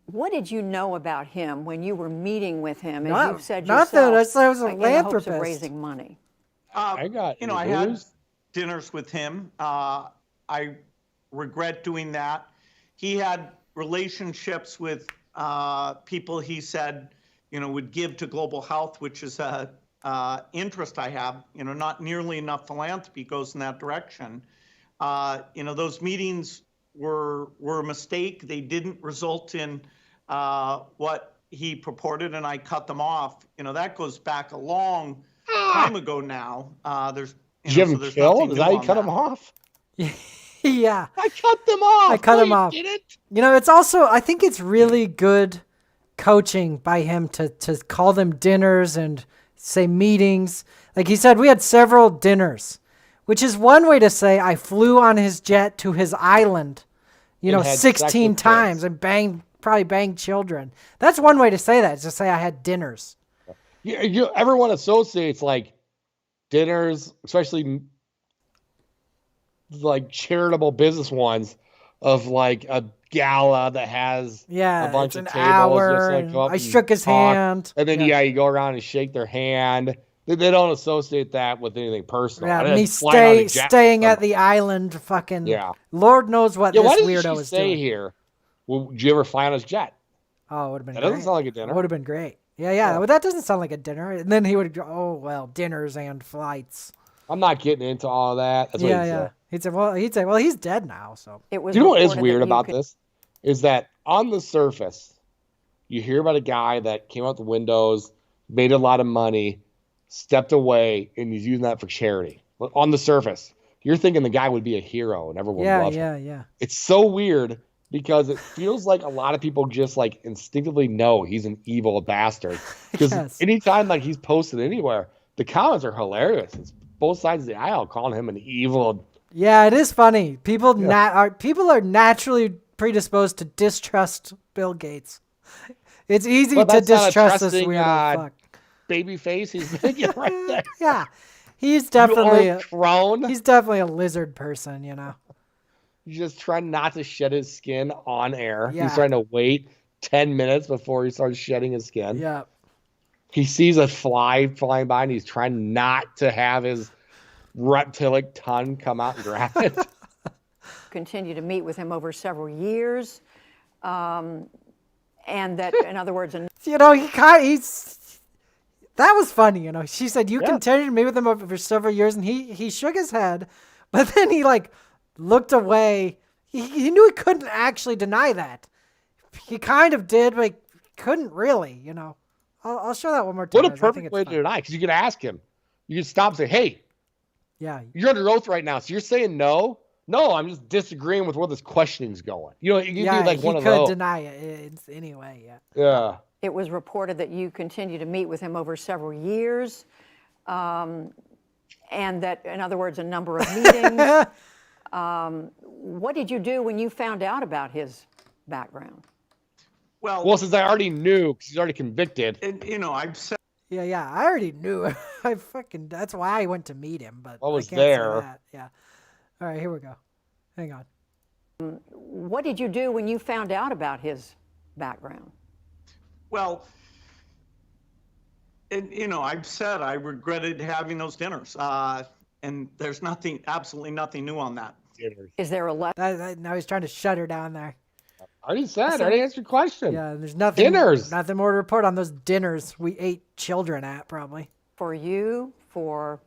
Speaker 14: What did you know about him when you were meeting with him? As you've said yourself,
Speaker 3: nothing. I said I was a
Speaker 14: in the hopes
Speaker 3: philanthropist.
Speaker 14: of raising money.
Speaker 15: I had dinners with him. I regret doing that. He had relationships with people he said, would give to global health, which is a interest I have. Not nearly enough philanthropy goes in that direction. Those meetings were a mistake. They didn't result in what he purported, and I cut them off. That goes back a long time ago now. Did
Speaker 4: you have him killed? Is that how you cut him off?
Speaker 3: Yeah.
Speaker 4: I cut them off.
Speaker 3: I cut him
Speaker 4: you
Speaker 3: off.
Speaker 4: Didn't?
Speaker 3: It's also, I think it's really good coaching by him to call them dinners and say meetings. Like he said, we had several dinners, which is one way to say I flew on his jet to his island, 16 times and probably banged children. That's one way to say that, is to say I had dinners.
Speaker 4: Everyone associates dinners, especially charitable business ones, of a gala that has a bunch of tables.
Speaker 3: Hour, I shook his hand.
Speaker 4: And then, you go around and shake their hand. They don't associate that with anything personal.
Speaker 3: Yeah, and he's staying at the island fucking... Yeah. Lord knows what this weirdo is doing.
Speaker 4: Here? Did you ever fly on his jet?
Speaker 3: Oh, it would have been great.
Speaker 4: That doesn't sound like a dinner.
Speaker 3: It would have been great. Yeah. Well, that doesn't sound like a dinner. And then he would go, oh, well, dinners and flights.
Speaker 4: I'm not getting into all of that. That's what
Speaker 3: he'd say. He'd say, well, he's dead now. So
Speaker 14: it was.
Speaker 4: Do you know what is weird about this? Is that on the surface, you hear about a guy that came out the windows, made a lot of money, stepped away, and he's using that for charity. On the surface, you're thinking the guy would be a hero and everyone would love him.
Speaker 3: Yeah.
Speaker 4: It's so weird because it feels like a lot of people just like instinctively know he's an evil bastard. Because anytime like he's posted anywhere, the comments are hilarious. It's both sides of the aisle calling him an evil.
Speaker 3: Yeah, it is funny. People are naturally predisposed to distrust Bill Gates. It's easy to distrust this weirdo fuck.
Speaker 4: Baby face he's making right there.
Speaker 3: Yeah. He's definitely a lizard person, you know.
Speaker 4: He's just trying not to shed his skin on air.
Speaker 3: Yeah.
Speaker 4: He's trying to wait 10 minutes before he starts shedding his skin.
Speaker 3: Yeah.
Speaker 4: He sees a fly flying by and he's trying not to have his reptilic tongue come out and grab it.
Speaker 14: Continue to meet with him over several years. And that, in other words,
Speaker 3: you know, that was funny, you know. She said, you continued to meet with him over several years, and he shook his head, but then he, like, looked away. He knew he couldn't actually deny that. He kind of did, but he couldn't really, you know. I'll show that one more time.
Speaker 4: What a perfect way to deny, because you could ask him. You could stop and say, hey, you're under oath right now, so you're saying no? No, I'm just disagreeing with where this questioning's going. You know, you could do like one of those.
Speaker 3: He could deny it anyway,
Speaker 4: Yeah.
Speaker 14: It was reported that you continued to meet with him over several years, and that, in other words, a number of meetings. What did you do when you found out about his background?
Speaker 15: Well,
Speaker 4: since I already knew, because he's already convicted.
Speaker 15: And, you know, I've said.
Speaker 3: Yeah, I already knew. That's why I went to meet him, but
Speaker 4: I was
Speaker 3: can't say
Speaker 4: there.
Speaker 3: that. Yeah. All right, here we go. Hang on.
Speaker 14: What did you do when you found out about his background?
Speaker 15: Well, and, you know, I've said I regretted having those dinners, and there's absolutely nothing new on that.
Speaker 14: Is there a letter?
Speaker 3: Now he's trying to shut her down there.
Speaker 4: I already said. I already answered your question.
Speaker 3: Yeah, there's nothing more to report on those dinners we ate children at, probably.
Speaker 14: For you, for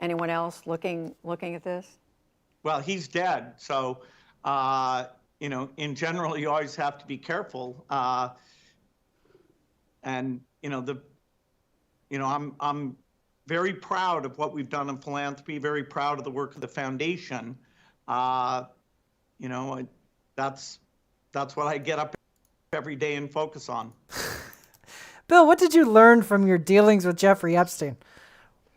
Speaker 14: anyone else looking at this?
Speaker 15: Well, he's dead, so you know, in general, you always have to be careful. And you know, I'm very proud of what we've done in philanthropy. Very proud of the work of the foundation. You know, that's what I get up every day and focus on.
Speaker 3: Bill, what did you learn from your dealings with Jeffrey Epstein?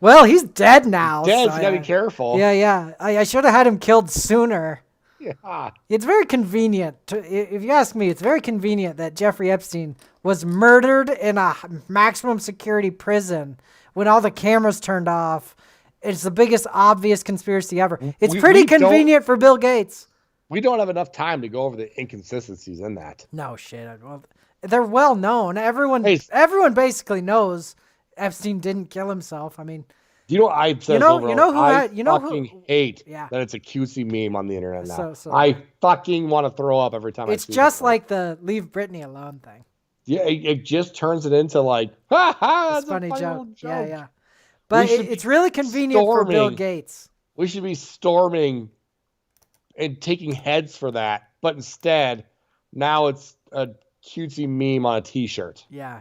Speaker 3: Well, he's dead now.
Speaker 4: Dead, so you gotta be careful.
Speaker 3: Yeah. I should have had him killed sooner.
Speaker 4: Yeah.
Speaker 3: It's very convenient. If you ask me, it's very convenient that Jeffrey Epstein was murdered in a maximum security prison when all the cameras turned off. It's the biggest obvious conspiracy ever. It's pretty convenient for Bill Gates.
Speaker 4: We don't have enough time to go over the inconsistencies in that.
Speaker 3: No shit. Well, they're well known. Everyone basically knows Epstein didn't kill himself. I mean,
Speaker 4: I fucking hate
Speaker 3: that
Speaker 4: it's a cutesy meme on the internet now.
Speaker 3: So
Speaker 4: I fucking want to throw up every time I see it.
Speaker 3: It's just like the leave Britney alone thing.
Speaker 4: Yeah, it just turns it into like, ha ha, that's a funny joke.
Speaker 3: Yeah. But it's really convenient for Bill Gates.
Speaker 4: We should be storming and taking heads for that. But instead, now it's a cutesy meme on a t-shirt.
Speaker 3: Yeah.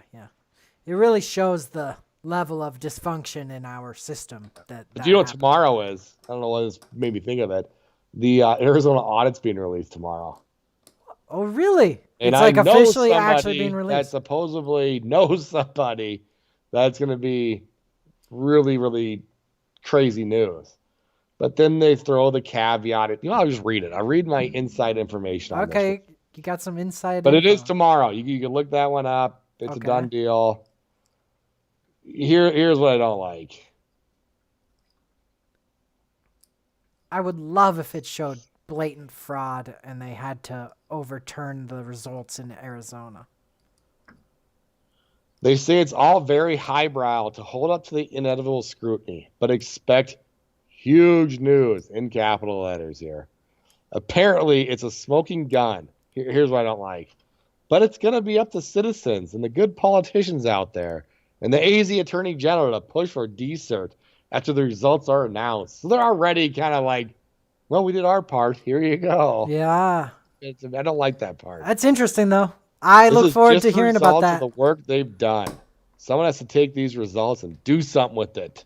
Speaker 3: It really shows the level of dysfunction in our system.
Speaker 4: But you know what tomorrow is? I don't know what this made me think of it. The Arizona audit's being released tomorrow.
Speaker 3: Oh, really?
Speaker 4: And
Speaker 3: it's like officially actually being released.
Speaker 4: That supposedly knows somebody. That's going to be really, really crazy news. But then they throw the caveat. I'll just read it. I'll read my inside information on
Speaker 3: this.
Speaker 4: This.
Speaker 3: You got some inside
Speaker 4: But
Speaker 3: info.
Speaker 4: it is tomorrow. You can look that one up. It's a done deal. Here's what I don't like.
Speaker 3: I would love if it showed blatant fraud and they had to overturn the results in Arizona.
Speaker 4: They say it's all very highbrow to hold up to the inevitable scrutiny, but expect huge news in capital letters here. Apparently, it's a smoking gun. Here's what I don't like. But it's going to be up to citizens and the good politicians out there and the AZ Attorney General to push for decert after the results are announced. So they're already kind of like, well, we did our part. Here you go.
Speaker 3: Yeah.
Speaker 4: I don't like that part.
Speaker 3: That's interesting, though. I look forward to hearing about that.
Speaker 4: Of the work they've done. Someone has to take these results and do something with it.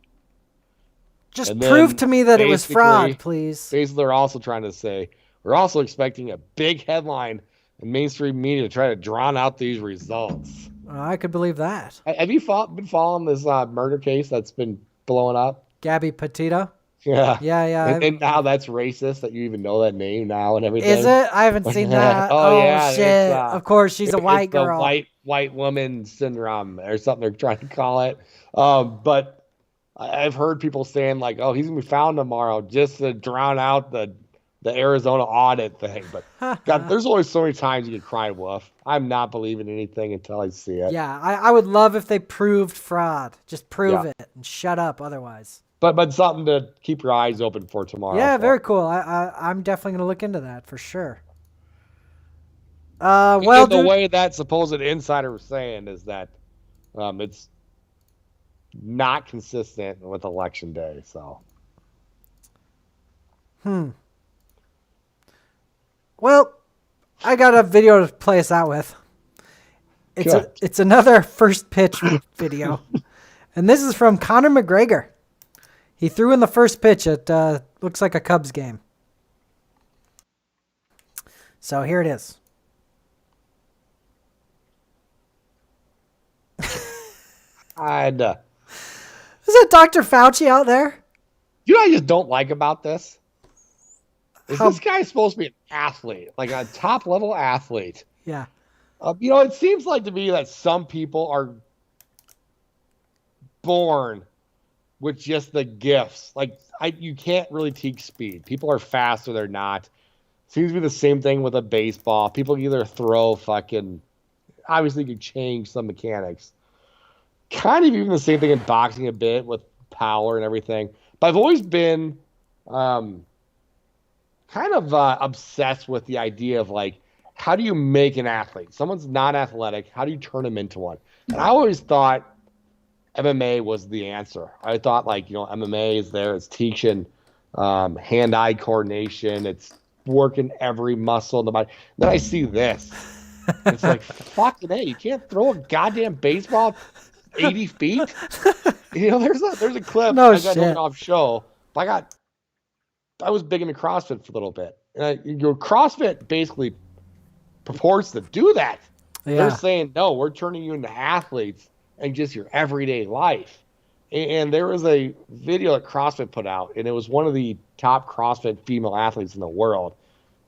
Speaker 3: Just
Speaker 4: And
Speaker 3: prove
Speaker 4: then
Speaker 3: to me that it was fraud,
Speaker 4: basically-
Speaker 3: please.
Speaker 4: Basically, they're also trying to say, we're also expecting a big headline in mainstream media to try to drown out these results.
Speaker 3: I could believe that.
Speaker 4: Have you been following this murder case that's been blowing up?
Speaker 3: Gabby Petito?
Speaker 4: Yeah.
Speaker 3: Yeah.
Speaker 4: And now that's racist that you even know that name now and everything.
Speaker 3: Is it? I haven't seen that.
Speaker 4: Oh, yeah.
Speaker 3: Shit. Of course, she's a white girl.
Speaker 4: The white woman syndrome or something they're trying to call it. But I've heard people saying like, oh, he's going to be found tomorrow just to drown out the Arizona audit thing. But God, there's always so many times you can cry wolf. I'm not believing anything until I see it.
Speaker 3: Yeah, I would love if they proved fraud. Just prove it and shut up otherwise.
Speaker 4: But something to keep your eyes open for tomorrow.
Speaker 3: Yeah, very cool. I'm definitely going to look into that for sure. Well,
Speaker 4: the way that supposed insider was saying is that it's not consistent with election day. So.
Speaker 3: Well, I got a video to play us out with. It's another first pitch video, and this is from Conor McGregor. He threw in the first pitch at looks like a Cubs game. So here it is.
Speaker 4: Is
Speaker 3: that Dr. Fauci out there?
Speaker 4: You know what I just don't like about this? This guy supposed to be an athlete, like a top level athlete.
Speaker 3: Yeah.
Speaker 4: It seems like to me that some people are born with just the gifts. Like you can't really teach speed. People are fast or they're not. Seems to be the same thing with a baseball. People either throw obviously you change some mechanics. Kind of even the same thing in boxing a bit with power and everything. But I've always been kind of obsessed with the idea of like, how do you make an athlete? Someone's not athletic. How do you turn them into one? And I always thought MMA was the answer. I thought MMA is there. It's teaching hand-eye coordination. It's working every muscle in the body. Then I see this. It's like, fucking A, you can't throw a goddamn baseball 80 feet? There's a clip.
Speaker 3: No
Speaker 4: I got
Speaker 3: shit.
Speaker 4: off show. I was big into CrossFit for a little bit. And your CrossFit basically purports to do that.
Speaker 3: Yeah.
Speaker 4: They're saying, no, we're turning you into athletes and just your everyday life. And there was a video that CrossFit put out, and it was one of the top CrossFit female athletes in the world.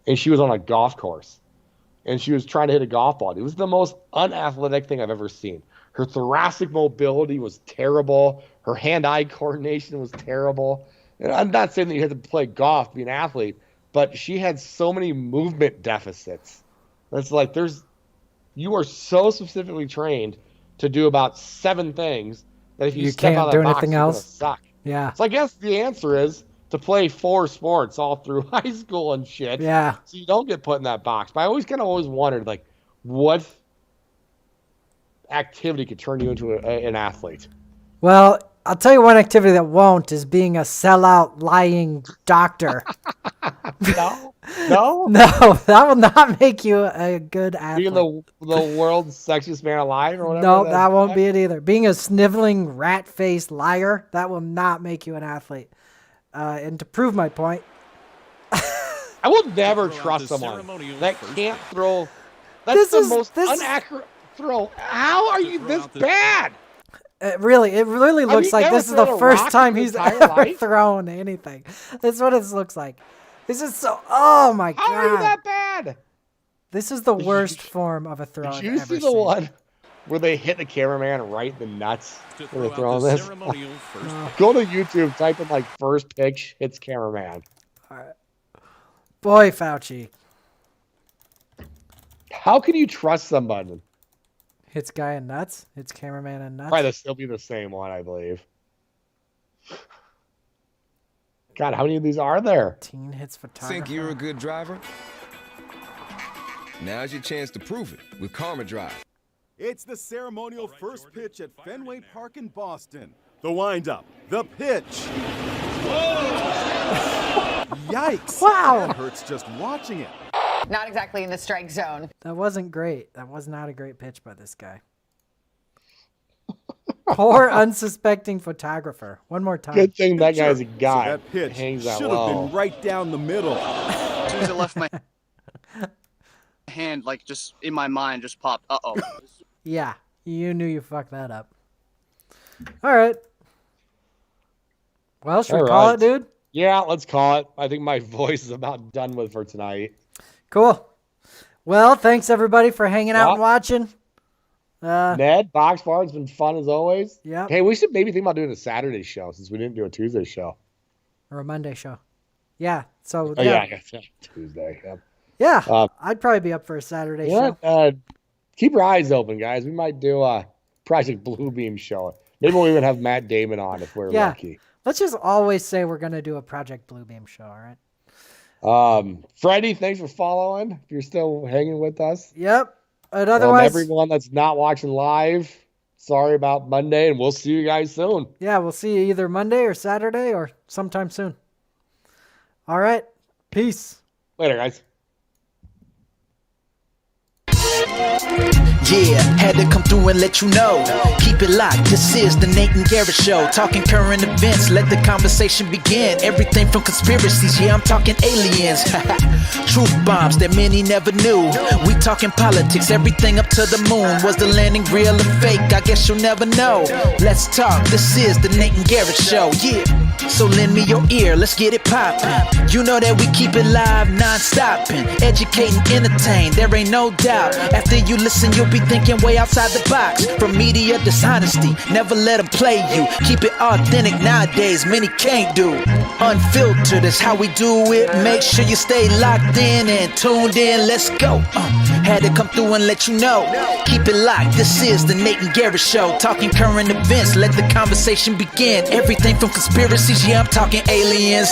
Speaker 4: And she was on a golf course, and she was trying to hit a golf ball. It was the most unathletic thing I've ever seen. Her thoracic mobility was terrible. Her hand-eye coordination was terrible. And I'm not saying that you have to play golf, be an athlete, but she had so many movement deficits. It's like you are so specifically trained to do about 7 things that if you step
Speaker 3: can't
Speaker 4: out of
Speaker 3: do
Speaker 4: that box,
Speaker 3: anything
Speaker 4: you're gonna
Speaker 3: else.
Speaker 4: suck.
Speaker 3: Yeah.
Speaker 4: So I guess the answer is to play 4 sports all through high school and shit.
Speaker 3: Yeah.
Speaker 4: So you don't get put in that box. But I always wondered, like, what activity could turn you into an athlete?
Speaker 3: Well, I'll tell you one activity that won't is being a sellout, lying doctor.
Speaker 4: No?
Speaker 3: No, that will not make you a good athlete.
Speaker 4: Being the world's sexiest man alive or whatever?
Speaker 3: No, that won't be it either. Being a sniveling, rat-faced liar, that will not make you an athlete. And to prove my point...
Speaker 4: I will never trust someone that can't throw... That's the most inaccurate throw. How are you this bad?
Speaker 3: It really looks like this is the first time he's ever thrown anything. That's what it looks like. This is so... Oh, my God.
Speaker 4: How are you that bad?
Speaker 3: This is the worst form of a throw I've
Speaker 4: Did you
Speaker 3: ever
Speaker 4: see the
Speaker 3: seen.
Speaker 4: one where they hit the cameraman right in the nuts when they're throwing this? Go to YouTube, type in, like, first pitch, hits cameraman.
Speaker 3: All right. Boy, Fauci.
Speaker 4: How can you trust somebody?
Speaker 3: Hits guy in nuts? Hits cameraman in nuts?
Speaker 4: Probably still be the same one, I believe. God, how many of these are there?
Speaker 3: Teen hits photographer.
Speaker 16: Think you're a good driver? Now's your chance to prove it with Karma Drive.
Speaker 17: It's the ceremonial first pitch at Fenway Park in Boston. The windup, the pitch. Yikes!
Speaker 3: Wow!
Speaker 17: That hurts just watching it.
Speaker 18: Not exactly in the strike zone.
Speaker 3: That wasn't great. That was not a great pitch by this guy. Poor unsuspecting photographer. One more time.
Speaker 4: Good thing that guy's a guy.
Speaker 17: So that pitch
Speaker 4: hangs out
Speaker 17: should
Speaker 4: low.
Speaker 17: have been right down the middle.
Speaker 19: As soon as I left my hand, like just in my mind, just popped. Uh-oh.
Speaker 3: Yeah, you knew you fucked that up. All right. Well, should we call it, dude?
Speaker 4: Yeah, let's call it. I think my voice is about done with for tonight.
Speaker 3: Cool. Well, thanks everybody for hanging out and watching.
Speaker 4: Ned, Box Bar, it's been fun as always.
Speaker 3: Yeah.
Speaker 4: Hey, we should maybe think about doing a Saturday show since we didn't do a Tuesday show.
Speaker 3: Or a Monday show. Yeah. So
Speaker 4: Oh, yeah, I guess Tuesday. Yep.
Speaker 3: Yeah, I'd probably be up for a Saturday show.
Speaker 4: Keep your eyes open, guys. We might do a Project Bluebeam show. Maybe we'll even have Matt Damon on if we're lucky.
Speaker 3: Let's just always say we're going to do a Project Bluebeam show, all right?
Speaker 4: Freddie, thanks for following. If you're still hanging with us.
Speaker 3: Yep. And otherwise,
Speaker 4: everyone that's not watching live, sorry about Monday, and we'll see you guys soon.
Speaker 3: Yeah, we'll see you either Monday or Saturday or sometime soon. All right. Peace.
Speaker 4: Later, guys.
Speaker 1: Yeah, had to come through and let you know. Keep it locked, this is the Nate and Garrett Show. Talking current events, let the conversation begin. Everything from conspiracies, yeah, I'm talking aliens. Truth bombs that many never knew. We talking politics, everything up to the moon. Was the landing real or fake? I guess you'll never know. Let's talk, this is the Nate and Garrett Show, yeah. So lend me your ear, let's get it poppin'. You know that we keep it live, non-stopping. Educating, entertain, there ain't no doubt. After you listen, you'll be thinking way outside the box. From media dishonesty, never let them play you. Keep it authentic nowadays, many can't do. Unfiltered, that's how we do it. Make sure you stay locked in and tuned in, let's go. Had to come through and let you know. Keep it locked, this is the Nate and Garrett Show. Talking current events, let the conversation begin. Everything from conspiracies, yeah, I'm talking aliens.